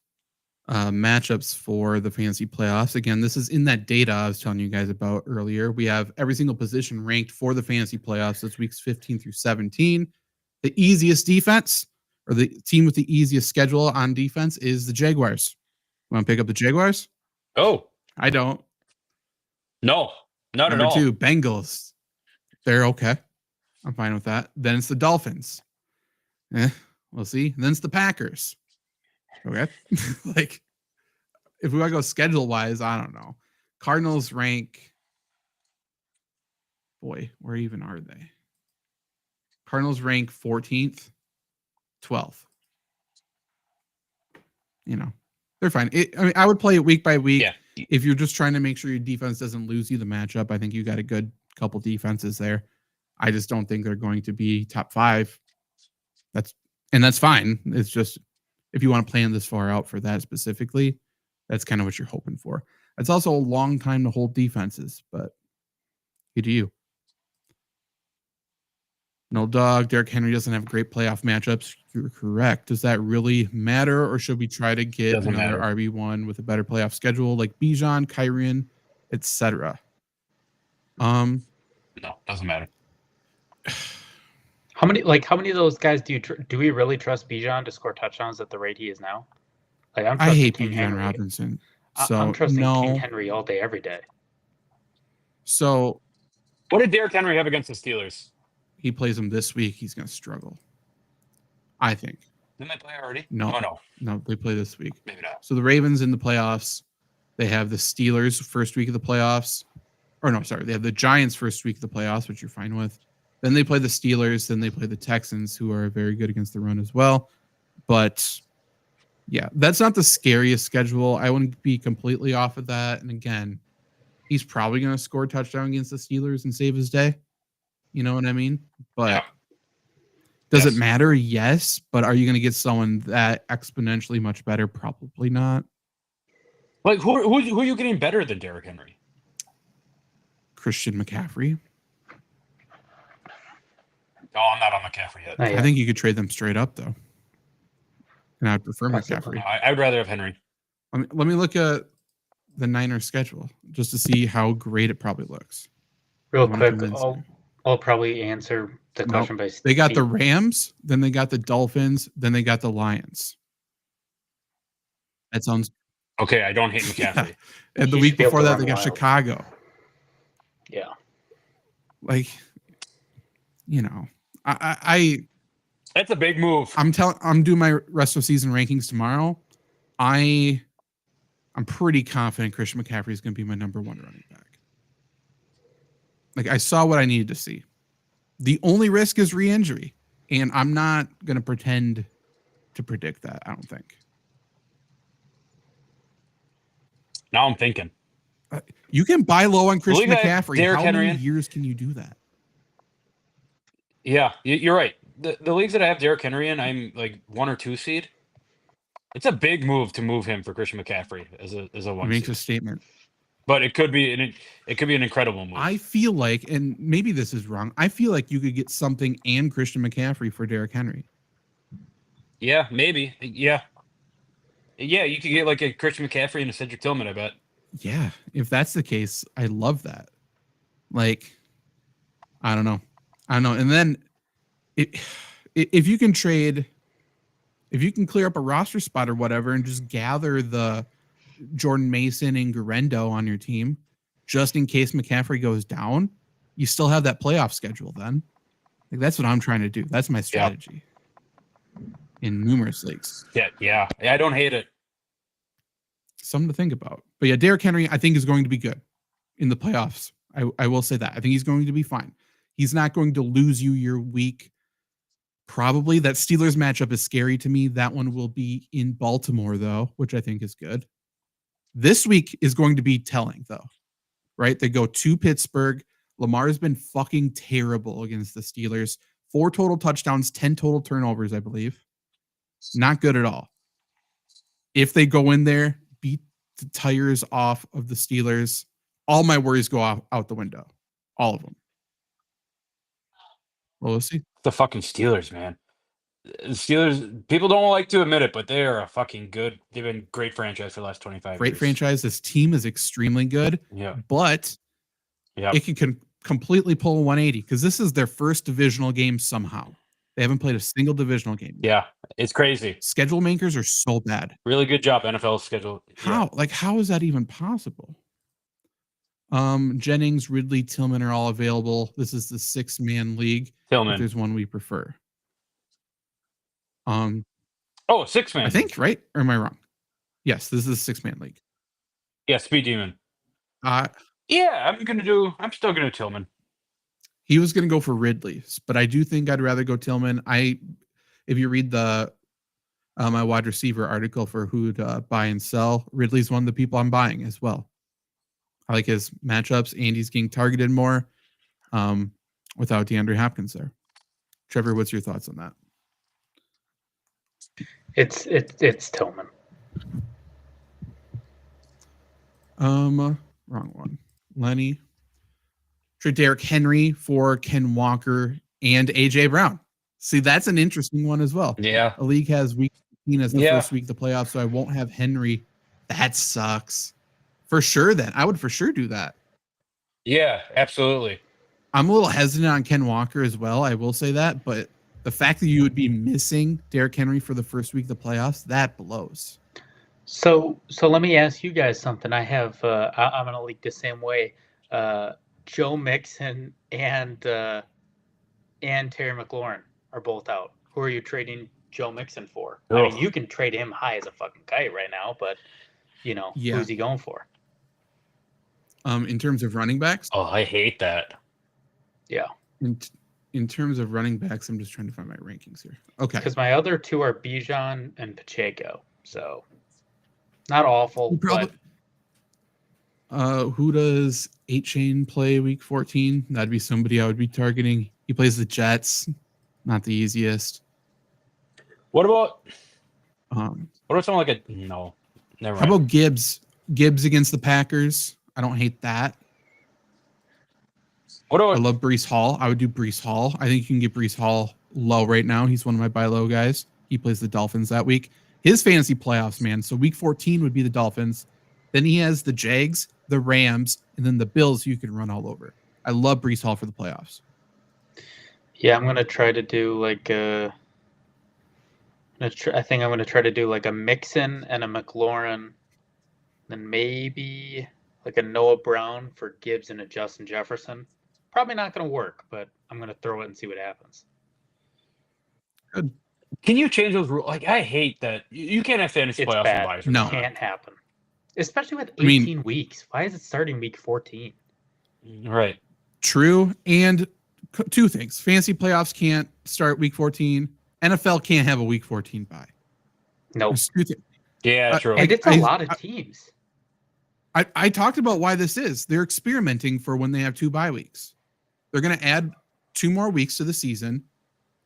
matchups for the fantasy playoffs. Again, this is in that data I was telling you guys about earlier. We have every single position ranked for the fantasy playoffs. That's weeks 15 through 17. The easiest defense, or the team with the easiest schedule on defense, is the Jaguars. Want to pick up the Jaguars? Oh, I don't. no, not Number at all. 2, Bengals. They're okay. I'm fine with that. Then it's the Dolphins. We'll see. And then it's the Packers. Okay. Like, if we want to go schedule wise, I don't know. Cardinals rank. Boy, where even are they? Cardinals rank 14th, 12th. They're fine. I would play it week by week. Yeah. If you're just trying to make sure your defense doesn't lose you the matchup, I think you got a good couple defenses there. I just don't think they're going to be top 5. That's fine. It's just, if you want to plan this far out for that specifically, that's kind of what you're hoping for. It's also a long time to hold defenses, but you do you. No dog. Derrick Henry doesn't have great playoff matchups. You're correct. Does that really matter, or should we try to get Doesn't another matter. RB1 with a better playoff schedule like Bijan, Kyrian, etc.? No, doesn't matter. How many of those guys do we really trust Bijan to score touchdowns at the rate he is now? Like I'm I trusting hate King Bijan Henry. Robinson. I'm So trusting King no. Henry all day, every day. So What did Derrick Henry have against the Steelers? he plays him this week. He's going to struggle. I think. Didn't they play already? No. Oh, no. No, they play this week. Maybe not. So the Ravens in the playoffs, they have the Steelers first week of the playoffs. Or no, sorry, they have the Giants first week of the playoffs, which you're fine with. Then they play the Steelers. Then they play the Texans, who are very good against the run as well. But yeah, that's not the scariest schedule. I wouldn't be completely off of that. And again, he's probably going to score a touchdown against the Steelers and save his day. You know what I mean? But Yeah. does Yes. it matter? Yes. But are you going to get someone that exponentially much better? Probably not. Like, who are you getting better than Derrick Henry? Christian McCaffrey. Oh, I'm not on McCaffrey yet. Not I yet. think you could trade them straight up, though. And I'd prefer Possibly. McCaffrey. I'd rather have Henry. Let me look at the Niners schedule just to see how great it probably looks. Real wanna quick, convince me. I'll probably answer the Nope. question by They got the Steve. Rams, then they got the Dolphins, then they got the Lions. That sounds. Okay, I don't hate McCaffrey. And the He week should be able before to that, run they got wild. Chicago. Yeah. Like, you know, I'm That's a big move. doing my rest of season rankings tomorrow. I'm pretty confident Christian McCaffrey is going to be my number one running back. Like, I saw what I needed to see. The only risk is re-injury, and I'm not going to pretend to predict that. I don't think. Now I'm thinking. You can buy low on Christian Believe that McCaffrey. Derrick How Henry many in? years can you do that? Yeah, you're right. The leagues that I have Derrick Henry in, I'm like 1 or 2 seed. It's a big move to move him for Christian McCaffrey as a It 1 makes seed. a statement. But it could be an incredible move. I feel like, and maybe this is wrong, I feel like you could get something and Christian McCaffrey for Derrick Henry. Yeah, maybe. Yeah. Yeah, you could get like a Christian McCaffrey and a Cedric Tillman, I bet. Yeah, if that's the case, I love that. Like, I don't know. And then if you can trade, if you can clear up a roster spot or whatever and just gather the Jordan Mason and Garendo on your team, just in case McCaffrey goes down, you still have that playoff schedule then. Like, that's what I'm trying to do. That's my strategy in numerous leagues. Yeah. I don't hate it. Something to think about. But yeah, Derrick Henry, I think, is going to be good in the playoffs. I will say that. I think he's going to be fine. He's not going to lose you your week. Probably that Steelers matchup is scary to me. That one will be in Baltimore, though, which I think is good. This week is going to be telling, though, right? They go to Pittsburgh. Lamar's been fucking terrible against the Steelers. 4 total touchdowns, 10 total turnovers, I believe. Not good at all. If they go in there, beat the tires off of the Steelers, all my worries go out the window. All of them. Well, we'll see. The fucking Steelers, man. The Steelers, people don't like to admit it, but they are a fucking good. They've been great franchise for the last 25 Great years. franchise. This team is extremely good, Yeah. but Yeah. it can completely pull a 180 because this is their first divisional game somehow. They haven't played a single divisional game. Yeah. It's crazy. Schedule makers are so bad. Really good job, NFL schedule. How? Like, how is that even possible? Jennings, Ridley, Tillman are all available. This is the 6-man league. If Tillman. there's one we prefer. Oh, 6-man. I think, right? Or am I wrong? Yes, this is a 6-man league. Yeah, Speed Demon. Yeah, I'm still gonna do Tillman. he was going to go for Ridley, but I do think I'd rather go Tillman. If you read the my wide receiver article for who to buy and sell, Ridley's one of the people I'm buying as well. I like his matchups. Andy's getting targeted more without DeAndre Hopkins there. Trevor, what's your thoughts on that? It's Tillman. Wrong one. Lenny. Trade Derrick Henry for Ken Walker and AJ Brown. See, that's an interesting one as well. Yeah. A league has week 15 as the Yeah. first week of the playoffs, so I won't have Henry. That sucks. For sure, then. I would for sure do that. Yeah, absolutely. I'm a little hesitant on Ken Walker as well. I will say that, but the fact that you would be missing Derrick Henry for the first week of the playoffs, that blows. So let me ask you guys something. I have I'm gonna leak the same way. Joe Mixon and Terry McLaurin are both out. Who are you trading Joe Mixon for? I mean, Ugh. you can trade him high as a fucking kite right now, but Yeah. who's he going for? In terms of running backs, Oh, I hate that. Yeah, in terms of running backs, I'm just trying to find my rankings here. Okay. because my other two are Bijan and Pacheco. So not awful, You probably- who does 8-Chain play week 14? That'd be somebody I would be targeting. He plays the Jets. Not the easiest. What about How someone like a no? Never mind. about Gibbs? Gibbs against the Packers. I don't hate that. What I about love Brees Hall. I would do Brees Hall. I think you can get Brees Hall low right now. He's one of my buy low guys. He plays the Dolphins that week. His fantasy playoffs, man. So week 14 would be the Dolphins. Then he has the Jags, the Rams, and then the Bills you can run all over. I love Brees Hall for the playoffs. yeah, I'm gonna try to do like a. I think I'm gonna try to do like a Mixon and a McLaurin, then maybe like a Noah Brown for Gibbs and a Justin Jefferson. Probably not gonna work, but I'm gonna throw it and see what happens. Can you change those rules? Like, I hate that you can't have fantasy It's playoffs bad. and buys. No. Can't happen, especially with I mean- 18 weeks. Why is it starting week 14? Right. True. And two things. Fantasy playoffs can't start week 14. NFL can't have a week 14 bye. Nope. There's two things. Yeah, Uh, true. And it's a I- lot of teams. I talked about why this is. They're experimenting for when they have 2 bye weeks. They're going to add 2 more weeks to the season.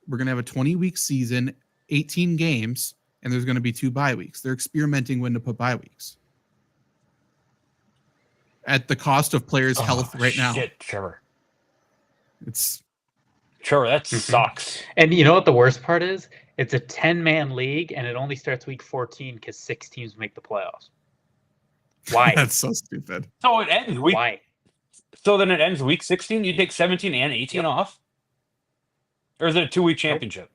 We're going to have a 20-week season, 18 games, and there's going to be 2 bye weeks. They're experimenting when to put bye weeks. At the cost of players' health right now. Shit, Trevor. It's Trevor, that sucks. And you know what the worst part is? It's a 10-man league, and it only starts week 14 because 6 teams make the playoffs. Why? that's so stupid. So it ends week. Why? So then it ends week 16. You take 17 and 18 off, or is it a 2-week championship?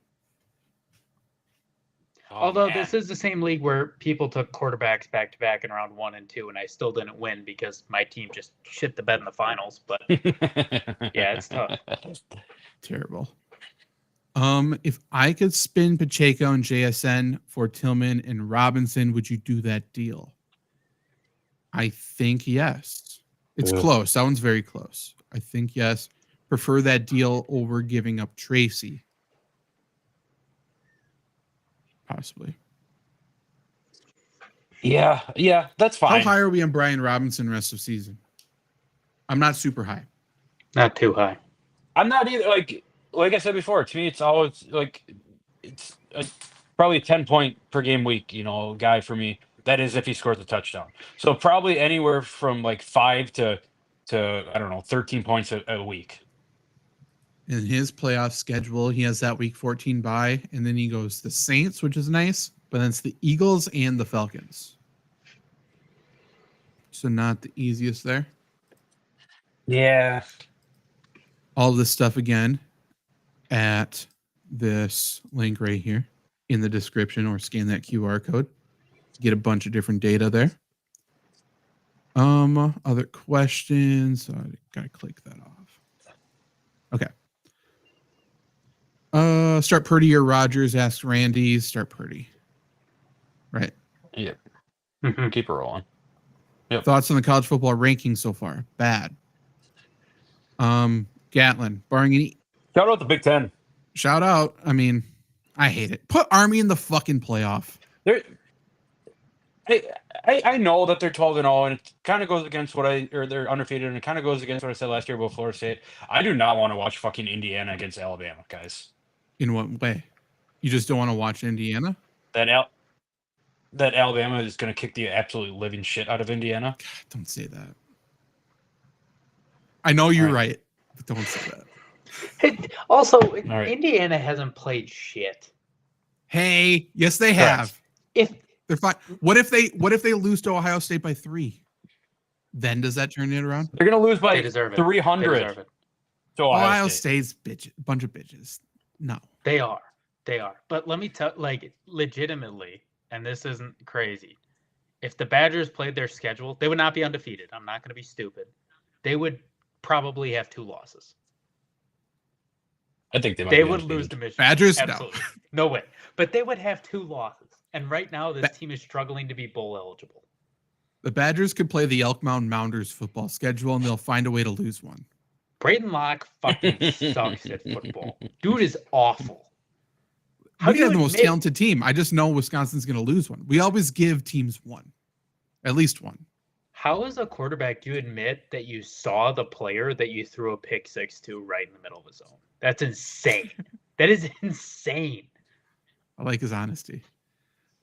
Oh, Although man. this is the same league where people took quarterbacks back to back in round 1 and 2, and I still didn't win because my team just shit the bed in the finals. But yeah, it's tough. Terrible. If I could spin Pacheco and JSN for Tillman and Robinson, would you do that deal? I think yes. It's Ugh. close. That one's very close. I think yes. Prefer that deal over giving up Tracy. Possibly. Yeah, that's fine. How high are we on Brian Robinson rest of season? I'm not super high. Not too high. I'm not either. Like I said before, to me, it's always like it's probably a 10-point per game week. Guy for me. That is if he scores a touchdown. So probably anywhere from like 5 to I don't know 13 points a week. In his playoff schedule, he has that week 14 bye, and then he goes the Saints, which is nice, but then it's the Eagles and the Falcons. So not the easiest there. Yeah. All this stuff again at this link right here in the description, or scan that QR code to get a bunch of different data there. Other questions? I gotta click that off. Okay. Start Purdy or Rodgers? Asks Randy. Start Purdy. Right. Yeah. Mhm. Keep it rolling. Thoughts on the college football rankings so far? Bad. Gatlin, barring any Shout out the Big Ten. shout out. I mean, I hate it. Put Army in the fucking playoff. I know that they're 12-0, and it kind of goes against they're undefeated, and it kind of goes against what I said last year about Florida State. I do not want to watch fucking Indiana against Alabama, guys. In what way? You just don't want to watch Indiana? That Alabama is going to kick the absolute living shit out of Indiana. Don't say that. I know you're Right. right, but don't say that. Also, right. Indiana hasn't played shit. Hey, yes, they have. If They're fine. What if they lose to Ohio State by 3? Then does that turn it around? They're going to lose they by deserve it, they 300 deserve it. to Ohio Ohio State. State's bunch of bitches. No. They are. But let me tell, like, legitimately, and this isn't crazy. If the Badgers played their schedule, they would not be undefeated. I'm not going to be stupid. They would probably have 2 losses. I think they might They be would undefeated. lose to Michigan. Badgers? No. Absolutely. No way. But they would have 2 losses. And right now, this team is struggling to be bowl eligible. The Badgers could play the Elk Mound Mounders football schedule, and they'll find a way to lose one. Braden Locke fucking sucks at football. Dude is awful. We have the most talented team. I just know Wisconsin's going to lose one. We always give teams one, at least one. How, as a quarterback, do you admit that you saw the player that you threw a pick 6 to right in the middle of the zone? That's insane. That is insane. I like his honesty.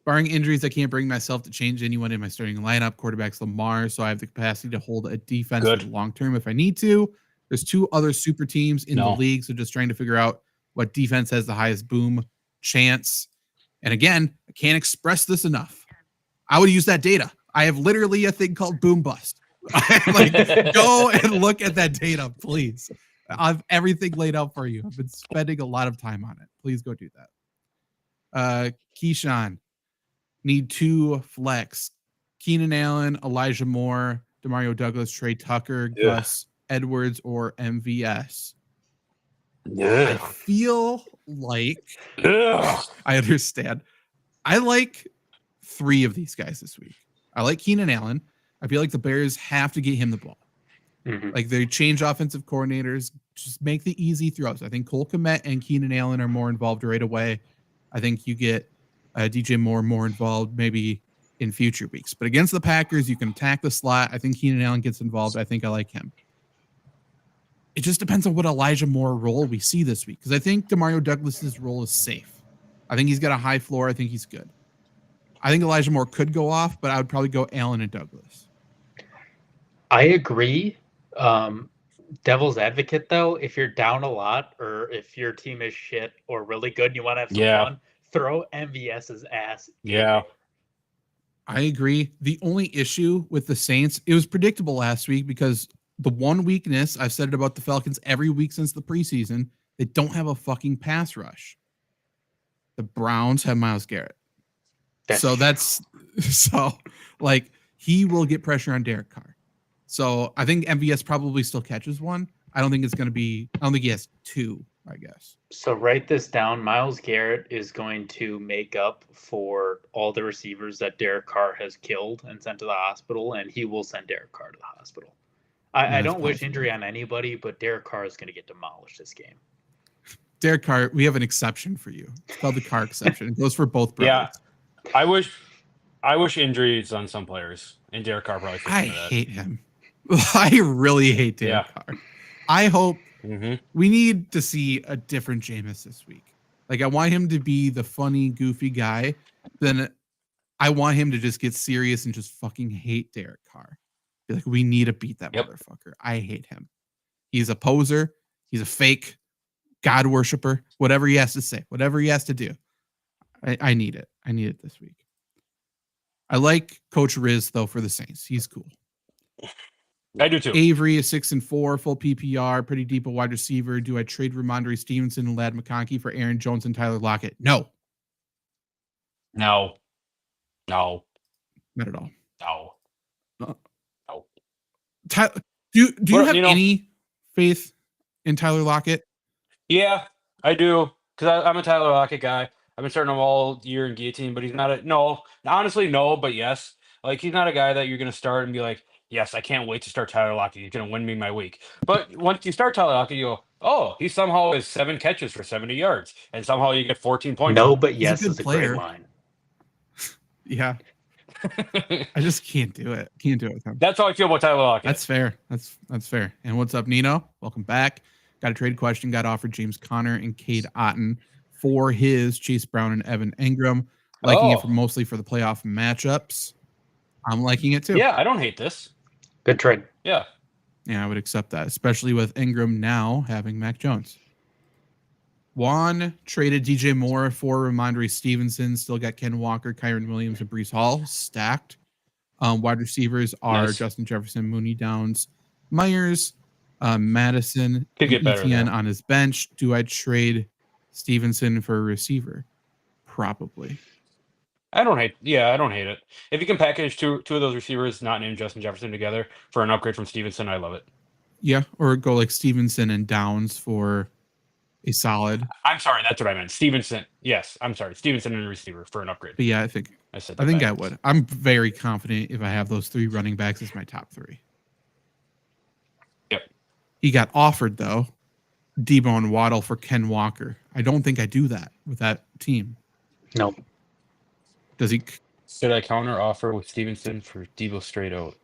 Barring injuries, I can't bring myself to change anyone in my starting lineup. Quarterback's Lamar, so I have the capacity to hold a defense for the long term if I need to. There's 2 other super teams in the league, so just trying to figure out what defense has the highest boom chance. And again, I can't express this enough. I would use that data. I have literally a thing called boom bust. Like, go and look at that data, please. I have everything laid out for you. I've been spending a lot of time on it. Please go do that. Keyshawn, need 2 flex. Keenan Allen, Elijah Moore, Demario Douglas, Trey Tucker, Gus Edwards, or MVS. I feel like I understand. I like 3 of these guys this week. I like Keenan Allen. I feel like the Bears have to get him the ball. Mm-hmm. Like, they change offensive coordinators, just make the easy throws. I think Cole Kmet and Keenan Allen are more involved right away. I think you get DJ Moore more involved maybe in future weeks. But against the Packers, you can attack the slot. I think Keenan Allen gets involved. I think I like him. It just depends on what Elijah Moore role we see this week, because I think Demario Douglas's role is safe. I think he's got a high floor. I think he's good. I think Elijah Moore could go off, but I would probably go Allen and Douglas. I agree. Devil's advocate, though, if you're down a lot or if your team is shit or really good and you want to have some fun, throw MVS's ass. Yeah. I agree. The only issue with the Saints, it was predictable last week because the one weakness, I've said it about the Falcons every week since the preseason, they don't have a fucking pass rush. The Browns have Myles Garrett. Like, he will get pressure on Derek Carr. So I think MVS probably still catches one. I don't think he has 2, I guess. So write this down. Myles Garrett is going to make up for all the receivers that Derek Carr has killed and sent to the hospital, and he will send Derek Carr to the hospital. I don't wish injury on anybody, but Derek Carr is going to get demolished this game. Derek Carr, we have an exception for you. It's called the Carr exception. It goes for both brothers. Yeah. I wish injuries on some players, and Derek Carr probably fits into that. Hate him. I really hate Derek Carr. I hope we need to see a different Jameis this week. Like, I want him to be the funny, goofy guy. Then I want him to just get serious and just fucking hate Derek Carr. Be like, we need to beat that motherfucker. I hate him. He's a poser. He's a fake God worshiper. Whatever he has to say, whatever he has to do. I need it. I need it this week. I like Coach Riz, though, for the Saints. He's cool. I do too. Avery is 6-4, full PPR, pretty deep a wide receiver. Do I trade Ramondre Stevenson and Ladd McConkey for Aaron Jones and Tyler Lockett? No. No. Not at all. No. Do you have any faith in Tyler Lockett? Yeah, I do. Because I'm a Tyler Lockett guy. I've been starting him all year in Guillotine, but he's not honestly, no, but yes. Like, he's not a guy that you're going to start and be like, yes, I can't wait to start Tyler Lockett. He's going to win me my week. But once you start Tyler Lockett, you go, oh, he somehow has 7 catches for 70 yards. And somehow you get 14 points. No, but yes is a great line. Yeah. I just can't do it. Can't do it with him. That's how I feel about Tyler Lockett. That's fair. That's fair. And what's up, Nino? Welcome back. Got a trade question. Got offered James Conner and Cade Otton for his Chase Brown and Evan Engram. Liking it mostly for the playoff matchups. I'm liking it too. Yeah, I don't hate this. Good trade. Yeah. Yeah, I would accept that, especially with Ingram now having Mac Jones. Juan traded DJ Moore for Ramondre Stevenson. Still got Ken Walker, Kyron Williams, and Breece Hall stacked. Wide receivers are Nice. Justin Jefferson, Mooney Downs, Myers, Madison, Could get and better Etienne there. on his bench. Do I trade Stevenson for a receiver? Probably. I don't hate it. If you can package two of those receivers not named Justin Jefferson together for an upgrade from Stevenson, I love it. Yeah, or go like Stevenson and Downs for a solid. I'm sorry, that's what I meant. Stevenson. Yes, I'm sorry. Stevenson and a receiver for an upgrade. But yeah, I think I said I that think I backwards. would. I'm very confident if I have those 3 running backs as my top 3. Yep. He got offered though, Debo and Waddle for Ken Walker. I don't think I do that with that team. Nope. Does he? Should I counter offer with Stevenson for Debo straight out?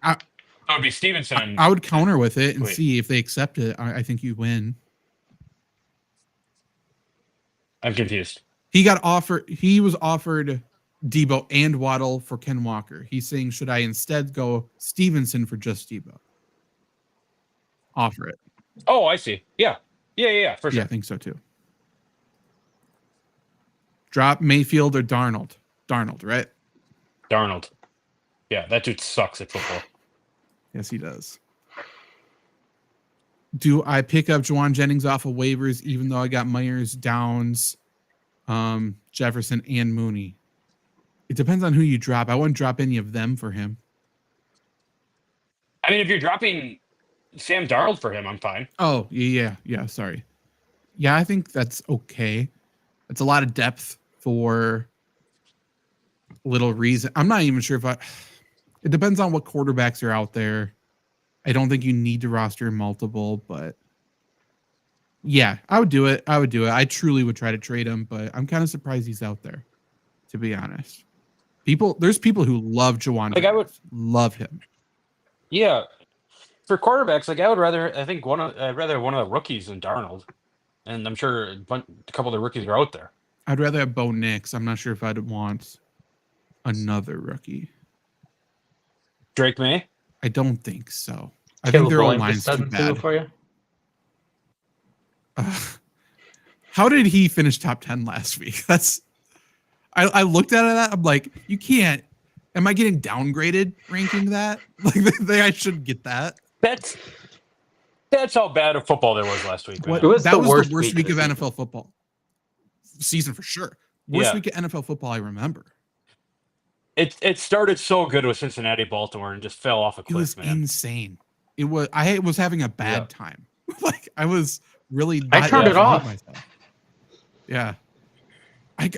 I, That would be Stevenson. And, I would counter with it and Wait. see if they accept it. I think you win. I'm confused. He was offered Debo and Waddle for Ken Walker. He's saying, should I instead go Stevenson for just Debo? Offer it. Oh, I see. Yeah, for sure. Yeah, I think so too. Drop Mayfield or Darnold. Darnold, right? Darnold. Yeah, that dude sucks at football. Yes, he does. Do I pick up Juwan Jennings off of waivers, even though I got Myers, Downs, Jefferson, and Mooney? It depends on who you drop. I wouldn't drop any of them for him. I mean, if you're dropping Sam Darnold for him, I'm fine. Oh, yeah. Sorry. Yeah, I think that's okay. It's a lot of depth for little reason. I'm not even sure if it depends on what quarterbacks are out there. I don't think you need to roster multiple, but yeah, I would do it. I truly would try to trade him, but I'm kind of surprised he's out there, to be honest. There's people who love Juwan. Like, I would love him. Yeah, for quarterbacks, like I'd rather one of the rookies than Darnold, and I'm sure a couple of the rookies are out there. I'd rather have Bo Nix. I'm not sure if I'd want another rookie. Drake May. I don't think so. I Caleb think their own Williams line's too doesn't do it bad. for you. How did he finish top 10 last week? I looked at that. I'm like, you can't. Am I getting downgraded ranking that? Like, I shouldn't get that. That's how bad of football there was last week. Man. It was that the was worst the worst week week of of the NFL football season for sure. Worst Yeah. week of NFL football I remember. It started so good with Cincinnati, Baltimore, and just fell off a It cliff, was man. insane. I was having a bad Yeah. time. Like, I was really. I not turned it enjoying off. myself. Yeah.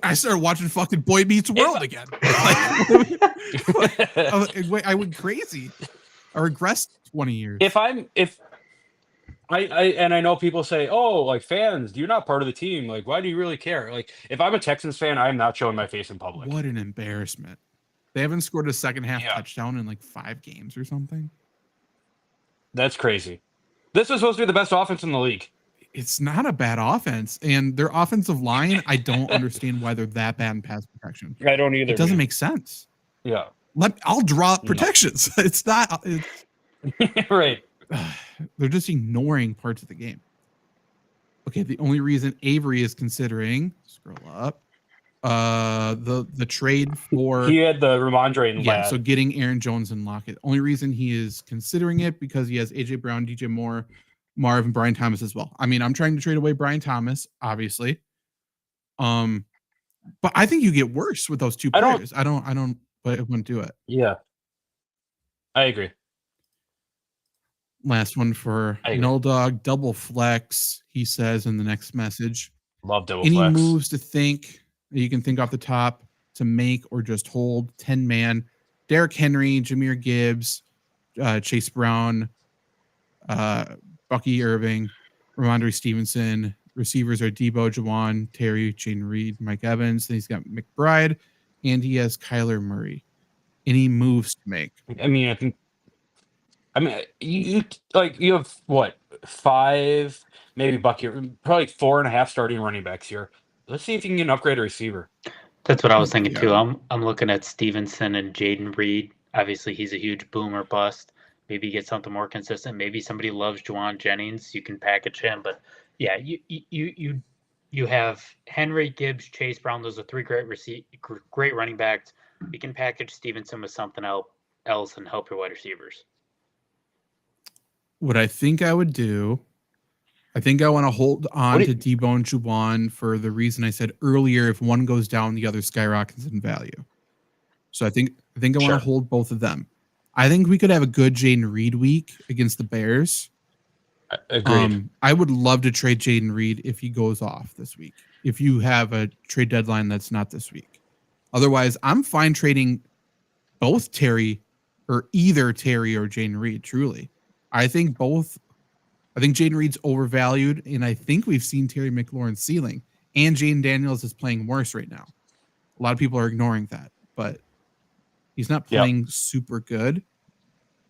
I started watching fucking Boy Meets World again. I went crazy. I regressed 20 years. I know people say, oh, like fans, you're not part of the team. Like, why do you really care? Like, if I'm a Texans fan, I'm not showing my face in public. What an embarrassment. They haven't scored a second half Yeah. touchdown in like 5 games or something. That's crazy. This was supposed to be the best offense in the league. It's not a bad offense. And their offensive line, I don't understand why they're that bad in pass protection. I don't either. It doesn't man. make sense. Yeah. I'll draw No. protections. It's not. Right. They're just ignoring parts of the game. Okay, the only reason Avery is considering, scroll up, the trade for He had the Ramondre and yeah, Ladd. so getting Aaron Jones and Lockett. Only reason he is considering it because he has AJ Brown, DJ Moore, Marv, and Brian Thomas as well. I mean, I'm trying to trade away Brian Thomas, obviously. But I think you get worse with those two I don't- players. But I wouldn't do it. Yeah. I agree. Last one for I agree. No Dog, double flex, he says in the next message. Love double Any flex. moves to think that you can think off the top to make or just hold 10-man? Derrick Henry, Jahmyr Gibbs, Chase Brown, Bucky Irving, Ramondre Stevenson. Receivers are Debo, Jawan, Terry, Jane Reed, Mike Evans. Then he's got McBride, and he has Kyler Murray. Any moves to make? I mean, you have what, 5, maybe Bucky, probably 4.5 starting running backs here. Let's see if you can get an upgrade receiver. That's what I was thinking Yeah. too. I'm looking at Stevenson and Jaden Reed. Obviously, he's a huge boomer bust. maybe get something more consistent. Maybe somebody loves Juwan Jennings. You can package him, but yeah, you have Henry, Gibbs, Chase Brown. Those are three great running backs. You can package Stevenson with something else and help your wide receivers. What I think I would do, I think I want to hold on to Debo and Juwan for the reason I said earlier. If one goes down, the other skyrockets in value. So I think I want to hold both of them. I think we could have a good Jaden Reed week against the Bears. Agreed. I would love to trade Jaden Reed if he goes off this week. If you have a trade deadline that's not this week. Otherwise, I'm fine trading both Terry or either Terry or Jaden Reed, truly. I think Jaden Reed's overvalued, and I think we've seen Terry McLaurin's ceiling. And Jaden Daniels is playing worse right now. A lot of people are ignoring that, but he's not playing super good.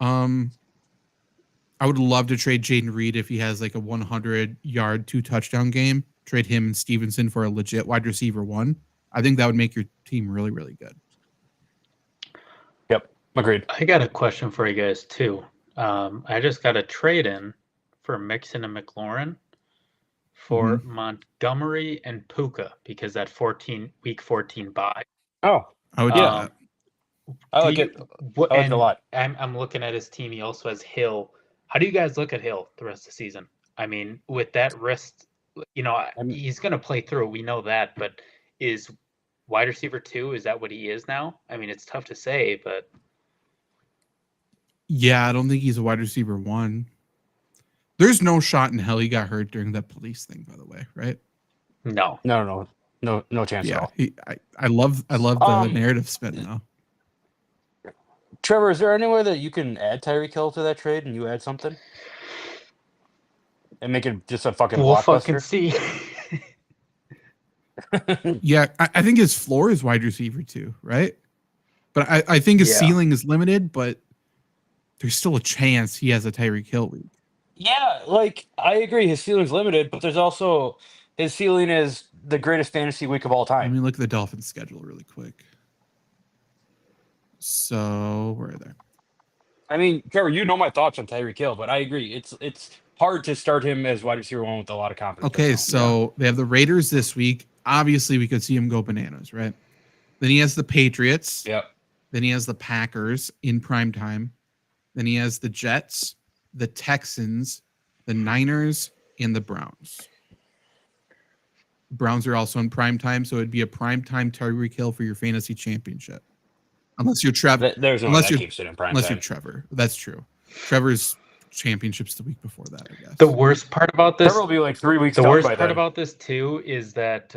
I would love to trade Jaden Reed if he has like a 100-yard, 2-touchdown game. Trade him and Stevenson for a legit wide receiver 1. I think that would make your team really, really good. Yep, agreed. I got a question for you guys too. I just got a trade in for Mixon and McLaurin for Montgomery and Puka because that week 14 bye. Oh, I would do that. I like it. I like it a lot. I'm looking at his team. He also has Hill. How do you guys look at Hill the rest of the season? I mean, with that wrist, he's going to play through. We know that, but is wide receiver 2, is that what he is now? I mean, it's tough to say, but yeah, I don't think he's a wide receiver 1. There's no shot in hell he got hurt during that police thing, by the way, right? no. No chance at all. I love the narrative spin now. Trevor, is there any way that you can add Tyreek Hill to that trade and you add something? And make it just a fucking We'll blockbuster? fucking see. Yeah, I think his floor is wide receiver 2, right? But I think his ceiling is limited, but there's still a chance he has a Tyreek Hill week. Yeah, like, I agree. His ceiling's limited, but there's also his ceiling is the greatest fantasy week of all I time. mean, look at the Dolphins schedule really quick. So, where are they? I mean, Trevor, you know my thoughts on Tyreek Hill, but I agree. It's hard to start him as wide receiver 1 with a lot of confidence. Okay, so they have the Raiders this week. Obviously, we could see him go bananas, right? Then he has the Patriots. Yep. Then he has the Packers in prime time. Then he has the Jets, the Texans, the Niners, and the Browns. Browns are also in prime time, so it'd be a prime time Tyreek Hill for your fantasy championship. Unless you're Trevor. There's no way that keeps it in prime unless time. you're Trevor. That's true. Trevor's championship's the week before that, I guess. The worst part about this, Trevor will be like 3 weeks the done worst by part then. about this too is that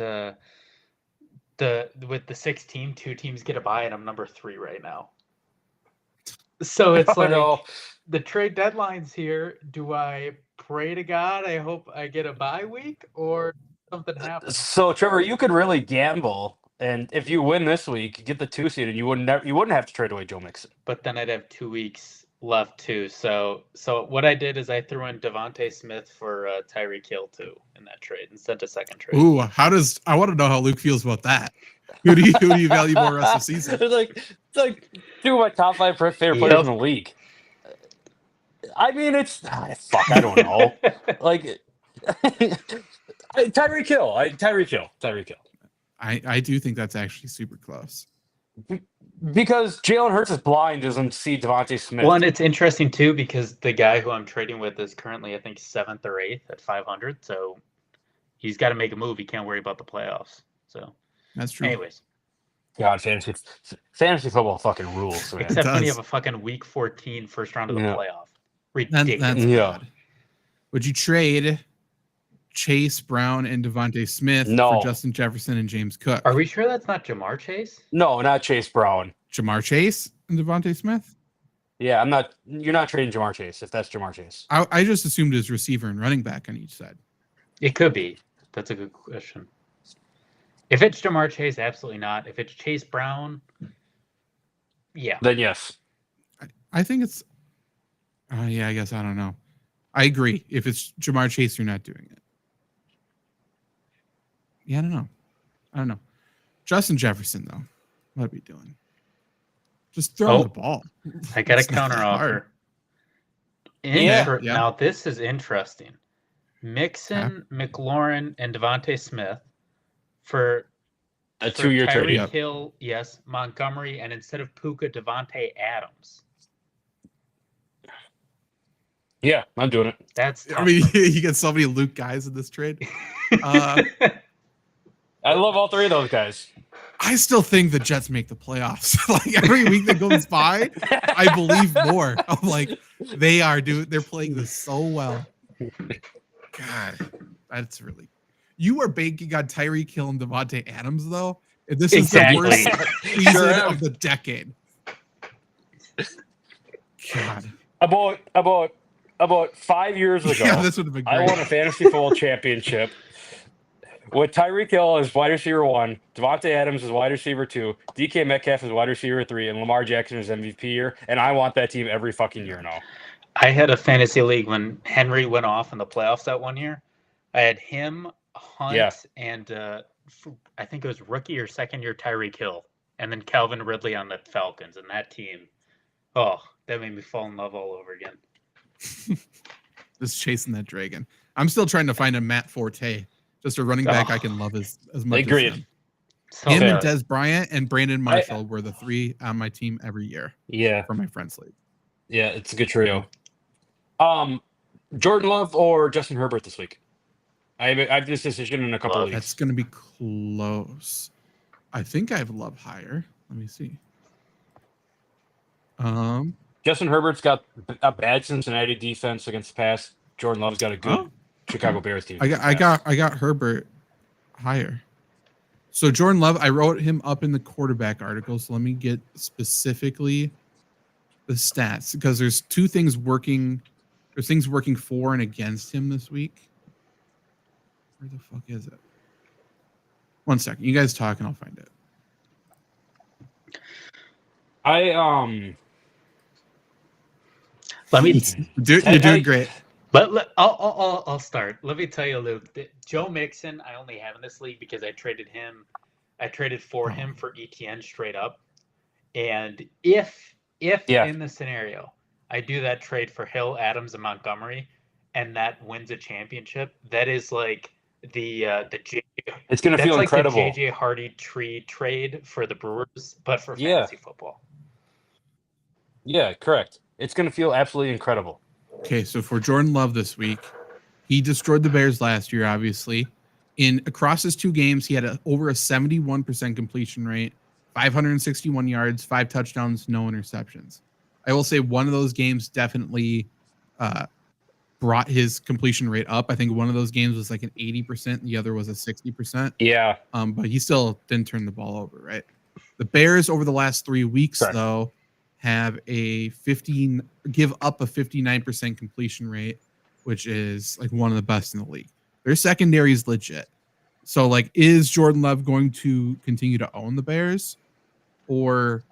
with the 6 team, 2 teams get a bye, and I'm number 3 right now. So it's I like know. the trade deadline's here. Do I pray to God? I hope I get a bye week, or something happens. So Trevor, you could really gamble, and if you win this week, get the 2 seed, and you wouldn't have to trade away Joe Mixon. But then I'd have 2 weeks left too. So what I did is I threw in Devontae Smith for Tyreek Hill too in that trade and sent a second trade. Ooh, I want to know how Luke feels about that. Who do you value more rest of the season? It's like 2 of my top 5 favorite players in the league. I mean, fuck, I don't know. Like Tyreek Hill. I do think that's actually super close. Because Jalen Hurts is blind, doesn't see Devontae Smith. Well, and it's interesting too because the guy who I'm trading with is currently, I think, 7th or 8th at 500. So he's got to make a move. He can't worry about the playoffs. So That's true. anyways, God, fantasy football fucking rules, man. except when you does. have a fucking week 14 first round of the Yeah. playoff. That's Ridiculous. Yeah. bad. Would you trade Chase Brown and Devontae Smith No. for Justin Jefferson and James Cook? Are we sure that's not Jamar Chase? No, not Chase Brown. Jamar Chase and Devontae Smith? Yeah, you're not trading Jamar Chase if that's Jamar Chase. I just assumed as receiver and running back on each side. It could be. That's a good question. If it's Jamar Chase, absolutely not. If it's Chase Brown, yeah. Then yes. I think it's yeah, I guess I don't know. I agree. If it's Jamar Chase, you're not doing it. Yeah, I don't know. Justin Jefferson, though. What are we doing? Just throw him the ball. I got a It's not counter that offer. hard. Inter- Yeah. Now this is interesting. Mixon, McLaurin, and Devontae Smith for A 2-year trade. Tyreek Yep. Hill, yes, Montgomery, and instead of Puka, Devontae Adams. Yeah, I'm doing it. That's I tough. mean, you get so many Luke guys in this trade. I love all three of those guys. I still think the Jets make the playoffs. Like every week that goes by, I believe more. I'm like, they're playing this so well. God, that's really. You are banking on Tyreek Hill and Devontae Adams, though. And this Exactly. is the worst season Sure am. of the decade. God. About 5 years ago, Yeah, this would have been I great. won a fantasy football championship with Tyreek Hill as wide receiver 1, Devontae Adams as wide receiver 2, DK Metcalf as wide receiver 3, and Lamar Jackson as MVP year. And I want that team every fucking year now. I had a fantasy league when Henry went off in the playoffs that one year. I had him, Hunt, Yeah. and I think it was rookie or second year Tyreek Hill, and then Calvin Ridley on the Falcons. And that team, that made me fall in love all over again. Just chasing that dragon. I'm still trying to find a Matt Forte, just a running back I can love as much Agreed. as him. So Him fair. and Des Bryant and Brandon Marshall were the three on my team every year Yeah, for my friends league. yeah, it's a good trio. Jordan Love or Justin Herbert this week? I have this decision in a couple of That's weeks. going to be close. I think I have Love higher. Let me see. Justin Herbert's got a bad Cincinnati defense against the pass. Jordan Love's got a good Oh. Chicago Bears team. I got Herbert higher. So Jordan Love, I wrote him up in the quarterback article. So let me get specifically the stats because there's two things working. There's things working for and against him this week. Where the fuck is it? One second. You guys talk and I'll find it. let me. You're doing great. I'll start. Let me tell you, Luke. Joe Mixon, I only have in this league because I traded him. I traded for him for ETN straight up. And if in the scenario I do that trade for Hill, Adams, and Montgomery, and that wins a championship, that is like the It's going to that's feel like incredible. the JJ Hardy tree trade for the Brewers, but for fantasy football. Yeah, correct. It's going to feel absolutely incredible. Okay, so for Jordan Love this week, he destroyed the Bears last year, obviously. Across his two games, he had over a 71% completion rate, 561 yards, 5 touchdowns, no interceptions. I will say one of those games definitely brought his completion rate up. I think one of those games was like an 80%, the other was a 60%. Yeah. But he still didn't turn the ball over, right? The Bears over the last 3 weeks, Correct. though, have give up a 59% completion rate, which is like one of the best in the league. Their secondary is legit. So, like, is Jordan Love going to continue to own the Bears, or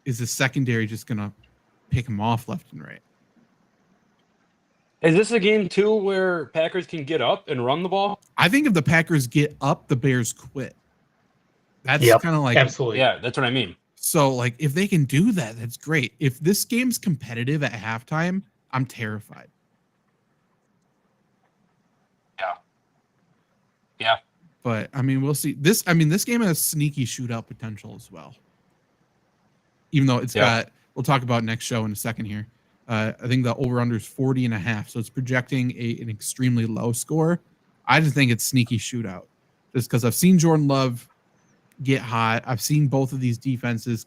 is the secondary just going to pick him off left and right? Is this a game, too, where Packers can get up and run the ball? I think if the Packers get up, the Bears quit. That's Yep, kind of like absolutely. Yeah, that's what I mean. So, like, if they can do that, that's great. If this game's competitive at halftime, I'm terrified. Yeah. But I mean, we'll see. This game has sneaky shootout potential as well. Even though it's got, we'll talk about next show in a second here. I think the over/under is 40.5, so it's projecting an extremely low score. I just think it's sneaky shootout, just because I've seen Jordan Love get hot. I've seen both of these defenses,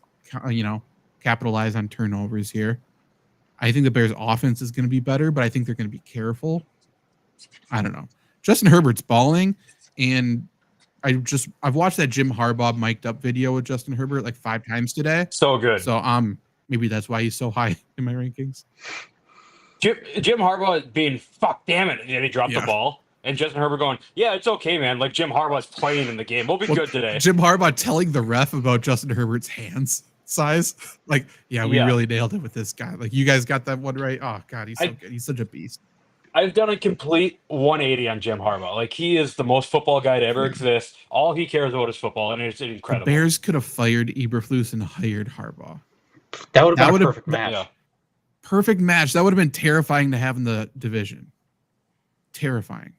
capitalize on turnovers here. I think the Bears' offense is going to be better, but I think they're going to be careful. I don't know. Justin Herbert's balling, and I've watched that Jim Harbaugh mic'd up video with Justin Herbert like 5 times today. So good. So maybe that's why he's so high in my rankings. Jim Harbaugh being, fuck, damn it, and he dropped the ball. And Justin Herbert going, yeah, it's okay, man. Like, Jim Harbaugh's playing in the game. We'll be good today. Jim Harbaugh telling the ref about Justin Herbert's hands size. Like, we really nailed it with this guy. Like, you guys got that one right. Oh, God, he's so good. He's such a beast. I've done a complete 180 on Jim Harbaugh. Like, he is the most football guy to ever exist. All he cares about is football, and it's incredible. The Bears could have fired Eberflus and hired Harbaugh. That would have been a perfect match. Yeah. Perfect match. That would have been terrifying to have in the division. Terrifying.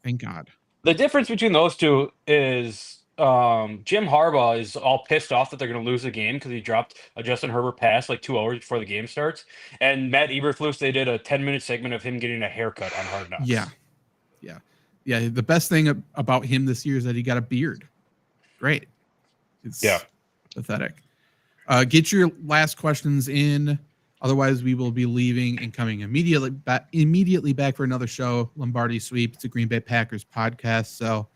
Thank God. The difference between those two is Jim Harbaugh is all pissed off that they're going to lose the game because he dropped a Justin Herbert pass like 2 hours before the game starts. And Matt Eberflus, they did a 10-minute segment of him getting a haircut on Hard Knocks. Yeah. The best thing about him this year is that he got a beard. Great. It's pathetic. Get your last questions in. Otherwise, we will be leaving and coming immediately back for another show, Lombardi Sweep. It's a Green Bay Packers podcast. So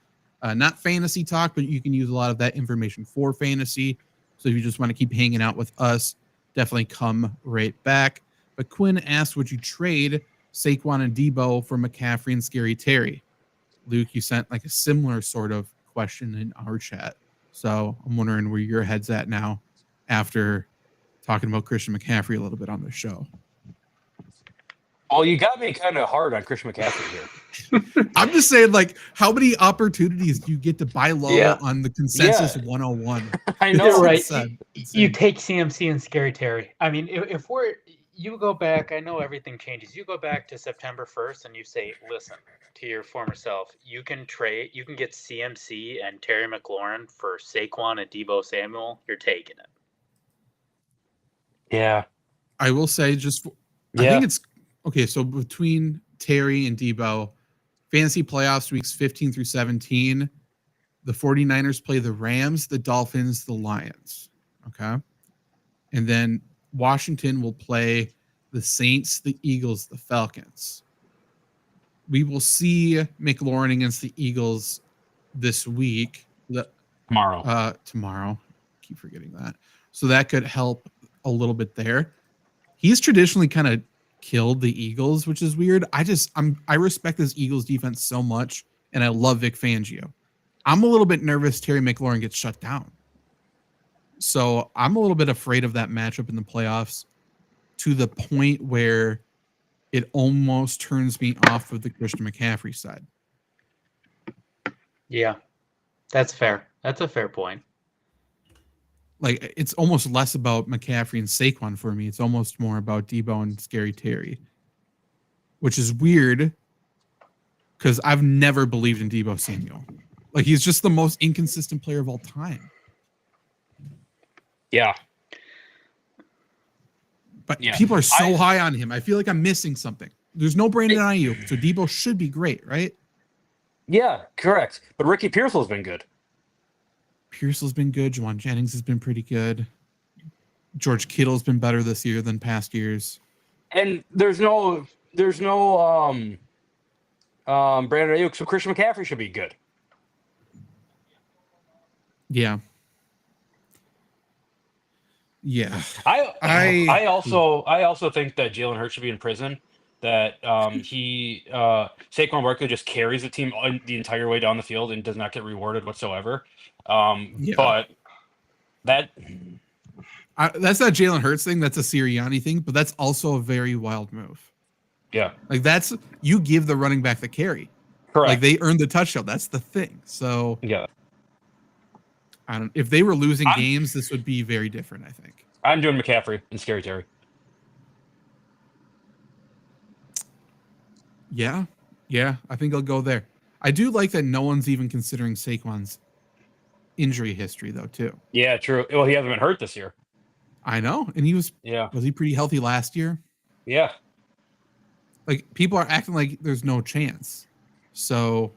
not fantasy talk, but you can use a lot of that information for fantasy. So if you just want to keep hanging out with us, definitely come right back. But Quinn asked, would you trade Saquon and Debo for McCaffrey and Scary Terry? Luke, you sent like a similar sort of question in our chat. So I'm wondering where your head's at now after talking about Christian McCaffrey a little bit on the show. Well, you got me kind of hard on Christian McCaffrey here. I'm just saying, like, how many opportunities do you get to buy low on the consensus 101? I know, You're right. Insane. You take CMC and Scary Terry. I mean, if you go back, I know everything changes. You go back to September 1st and you say, listen to your former self, you can get CMC and Terry McLaurin for Saquon and Debo Samuel. You're taking it. Yeah. I will say I think it's okay. So between Terry and Debo, fantasy playoffs weeks 15 through 17, the 49ers play the Rams, the Dolphins, the Lions. Okay. And then Washington will play the Saints, the Eagles, the Falcons. We will see McLaurin against the Eagles this week. Tomorrow. Tomorrow. Keep forgetting that. So that could help a little bit there. He's traditionally kind of killed the Eagles, which is weird. I respect this Eagles defense so much, and I love Vic Fangio. I'm a little bit nervous Terry McLaurin gets shut down. So I'm a little bit afraid of that matchup in the playoffs to the point where it almost turns me off of the Christian McCaffrey side. Yeah, that's fair. That's a fair point. Like, it's almost less about McCaffrey and Saquon for me. It's almost more about Debo and Scary Terry, which is weird because I've never believed in Debo Samuel. Like, he's just the most inconsistent player of all time. Yeah. But people are so high on him. I feel like I'm missing something. There's no Brandon Ayuk, so Debo should be great, right? Yeah, correct. But Ricky Pearsall's been good. Pearsall's been good. Juwan Jennings has been pretty good. George Kittle's been better this year than past years. And there's no Brandon Ayuk, so Christian McCaffrey should be good. Yeah. I also think that Jalen Hurts should be in prison. That Saquon Barkley just carries the team the entire way down the field and does not get rewarded whatsoever. But that's that Jalen Hurts thing. That's a Sirianni thing, but that's also a very wild move. Yeah, like you give the running back the carry. Correct. Like they earned the touchdown. That's the thing. So yeah, if they were losing games, this would be very different. I think I'm doing McCaffrey and Scary Terry. Yeah, I think I'll go there. I do like that no one's even considering Saquon's injury history, though, too. Yeah, true. Well, he hasn't been hurt this year. I know, and was he pretty healthy last year? Yeah. Like, people are acting like there's no chance. So,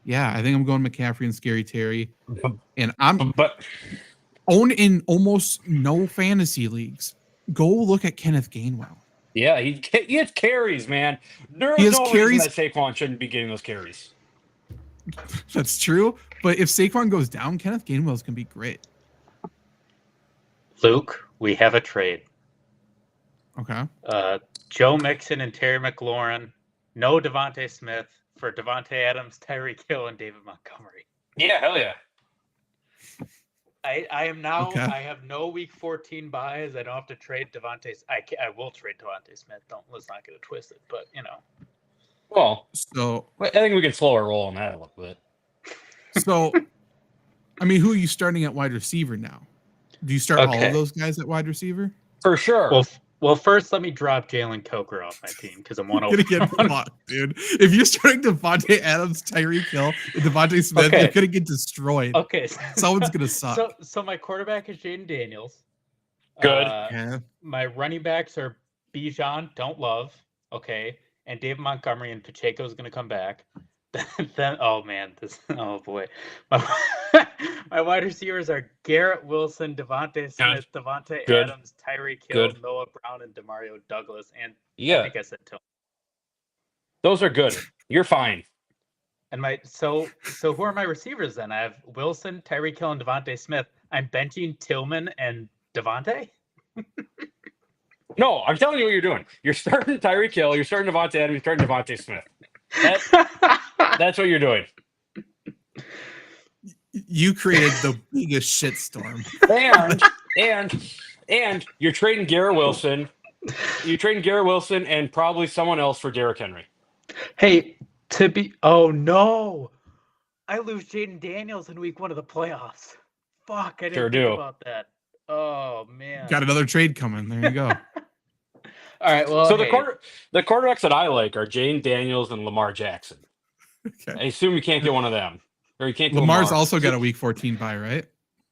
yeah, I think I'm going McCaffrey and Scary Terry. And But owned in almost no fantasy leagues. Go look at Kenneth Gainwell. Yeah, he has carries, man. There's no reason that Saquon shouldn't be getting those carries. That's true. But if Saquon goes down, Kenneth Gainwell's going to be great. Luke, we have a trade. Okay. Joe Mixon and Terry McLaurin. No Devontae Smith for Devontae Adams, Tyreek Hill, and David Montgomery. Yeah, hell yeah. I am now. Okay. I have no Week 14 buys. I don't have to trade Devontae. I will trade Devontae Smith. Let's not get it twisted. But Well, so I think we can slow our roll on that a little bit. So, I mean, who are you starting at wide receiver now? Do you start all of those guys at wide receiver? For sure. Well, Well, first let me drop Jalen Coker off my team because I'm You're gonna get fucked, dude. If you're starting Devontae Adams, Tyreek Hill, and Devontae Smith, Okay. you're gonna get destroyed. Okay. Someone's gonna suck. So my quarterback is Jaden Daniels. Good. Yeah. My running backs are Bijan, don't love. Okay. And David Montgomery and Pacheco is going to come back. Then, oh boy. My wide receivers are Garrett Wilson, Devontae Smith, Devontae Good. Adams, Tyreek Hill, Good. Noah Brown, and Demario Douglas. And I Yeah, think I said Tillman. those are good. You're fine. And so who are my receivers then? I have Wilson, Tyreek Hill, and Devontae Smith. I'm benching Tillman and Devontae. No, I'm telling you what you're doing. You're starting Tyreek Hill. You're starting Devontae Adams. You're starting Devontae Smith. That's what you're doing. You created the biggest shitstorm. And you're trading Garrett Wilson. You're trading Garrett Wilson and probably someone else for Derrick Henry. Hey, oh no, I lose Jaden Daniels in week 1 of the playoffs. Fuck, I didn't Sure think do. about that. Oh man. Got another trade coming. There you go. All right, well, So hey, the quarterbacks that I like are Jane Daniels and Lamar Jackson. I Okay. assume you can't get one of them, or you can't get Lamar's Lamar. also got a week 14 bye, right?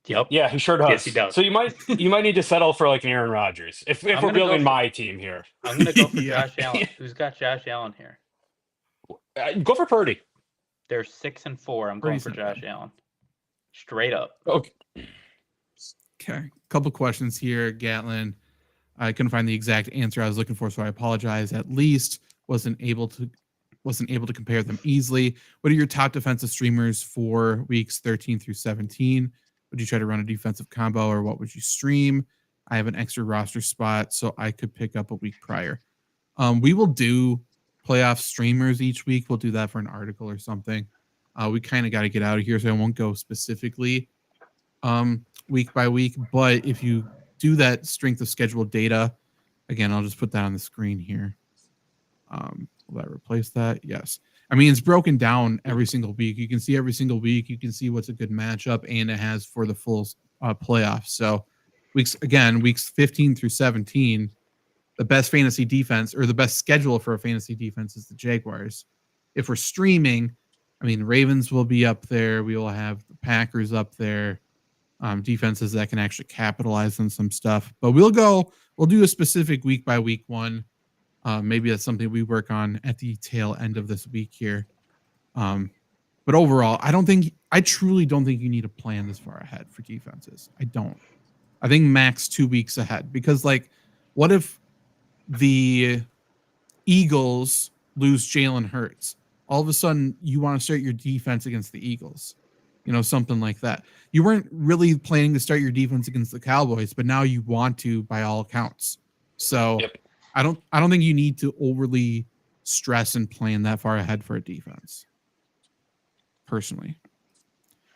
Yep. Yeah, he sure does. Yes, he does. So you might need to settle for like an Aaron Rodgers if I'm we're gonna building go for- my team here. I'm gonna go for Yeah. Josh Allen. Who's got Josh Allen here? Go for Purdy. They're 6-4. I'm going Purdy's for not Josh bad. Allen. Straight up. Okay. Okay. Couple questions here, Gatlin. I couldn't find the exact answer I was looking for, so I apologize. At least wasn't able to compare them easily. What are your top defensive streamers for weeks 13 through 17? Would you try to run a defensive combo, or what would you stream? I have an extra roster spot, so I could pick up a week prior. We will do playoff streamers each week. We'll do that for an article or something. We kind of got to get out of here, so I won't go specifically week by week. But if you do that strength of schedule data, again, I'll just put that on the screen here. Will that replace that? Yes. I mean, it's broken down every single week. You can see every single week. You can see what's a good matchup, and it has for the full playoffs. So weeks 15 through 17, the best fantasy defense, or the best schedule for a fantasy defense, is the Jaguars. If we're streaming, I mean, Ravens will be up there. We will have the Packers up there. Defenses that can actually capitalize on some stuff. But we'll do a specific week by week one. Maybe that's something we work on at the tail end of this week here. But overall, I truly don't think you need to plan this far ahead for defenses. I don't. I think max 2 weeks ahead, because like, what if the Eagles lose Jalen Hurts? All of a sudden you want to start your defense against the Eagles, something like that. You weren't really planning to start your defense against the Cowboys, but now you want to by all accounts. So Yep. I don't think you need to overly stress and plan that far ahead for a defense. Personally.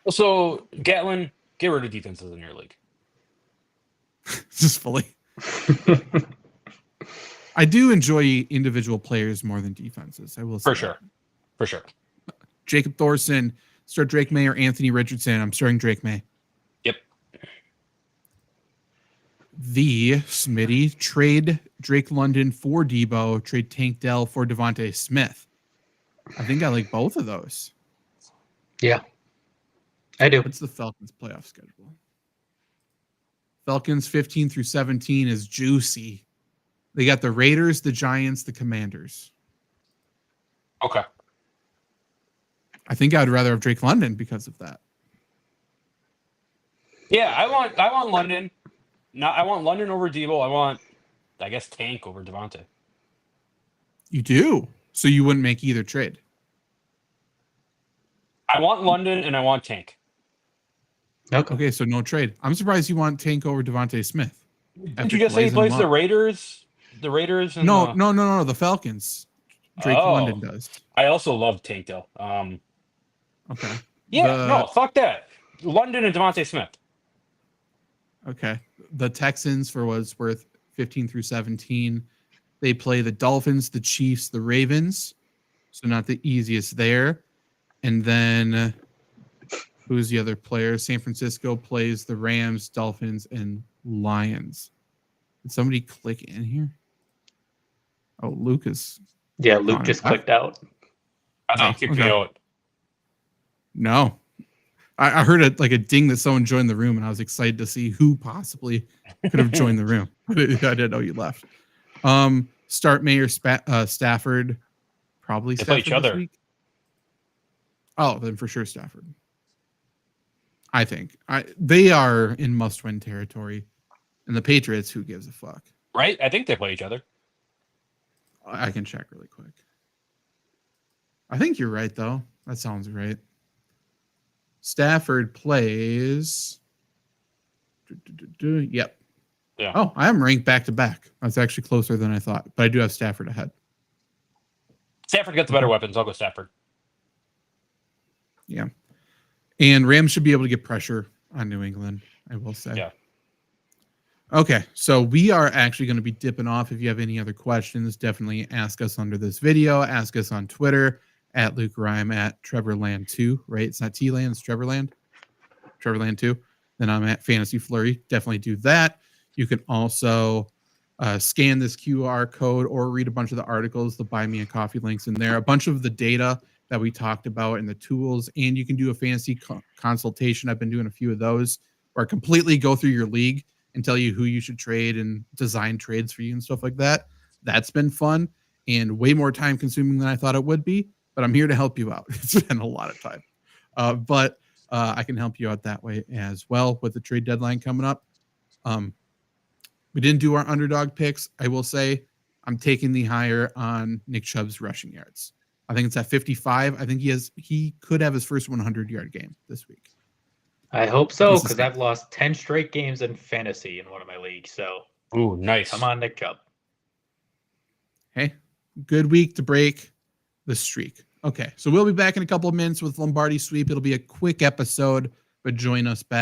So Gatlin, get rid of defenses in your league. Just fully. I do enjoy individual players more than defenses. I will say For sure. that. For sure. Jacob Thorson, start Drake May or Anthony Richardson. I'm starting Drake May. Yep. The Smitty, trade Drake London for Debo, trade Tank Dell for Devontae Smith. I think I like both of those. Yeah, I do. What's the Falcons playoff schedule? Falcons 15 through 17 is juicy. They got the Raiders, the Giants, the Commanders. Okay. I think I'd rather have Drake London because of that. Yeah, I want London. No, I want London over Debo. I want, I guess, Tank over Devontae. You do. So you wouldn't make either trade. I want London and I want Tank. Okay, so no trade. I'm surprised you want Tank over Devontae Smith. Did you just say he plays the Raiders? The Raiders? And No. The Falcons. Drake London does. I also love Tank though. Okay. No, fuck that. London and Devontae Smith. Okay. The Texans, for what it's worth, 15 through 17. They play the Dolphins, the Chiefs, the Ravens. So not the easiest there. And then who's the other player? San Francisco plays the Rams, Dolphins, and Lions. Did somebody click in here? Oh, Lucas. Yeah, Luke Oh, just I- clicked out. I thought he kicked me okay. out. No. I heard a ding that someone joined the room, and I was excited to see who possibly could have joined the room. I didn't know you left. Start Mayor Stafford. Probably They play Stafford each this other. week. Oh, then for sure Stafford. I think. They are in must-win territory. And the Patriots, who gives a fuck? Right? I think they play each other. I can check really quick. I think you're right, though. That sounds right. Stafford plays. Yep. Yeah. Oh, I am ranked back to back. That's actually closer than I thought, but I do have Stafford ahead. Stafford gets the better weapons. I'll go Stafford. Yeah. And Rams should be able to get pressure on New England, I will say. Yeah. Okay, so we are actually going to be dipping off. If you have any other questions, definitely ask us under this video. Ask us on Twitter at Luke Rhyme, at Trevorland2, right? It's not T-Land, it's Trevorland. Trevorland2. Then I'm at Fantasy Flurry. Definitely do that. You can also scan this QR code or read a bunch of the articles, the Buy Me a Coffee links in there, a bunch of the data that we talked about and the tools, and you can do a fantasy consultation. I've been doing a few of those where I completely go through your league and tell you who you should trade and design trades for you and stuff like that. That's been fun and way more time consuming than I thought it would be, but I'm here to help you out. It's been a lot of time. But I can help you out that way as well with the trade deadline coming up. We didn't do our underdog picks. I will say I'm taking the higher on Nick Chubb's rushing yards. I think it's at 55. I think he could have his first 100-yard game this week. I hope so, This is- because I've lost 10 straight games in fantasy in one of my leagues. So Ooh, nice. come on, Nick Chubb. Hey, good week to break the streak. Okay, so we'll be back in a couple of minutes with Lombardi Sweep. It'll be a quick episode, but join us back.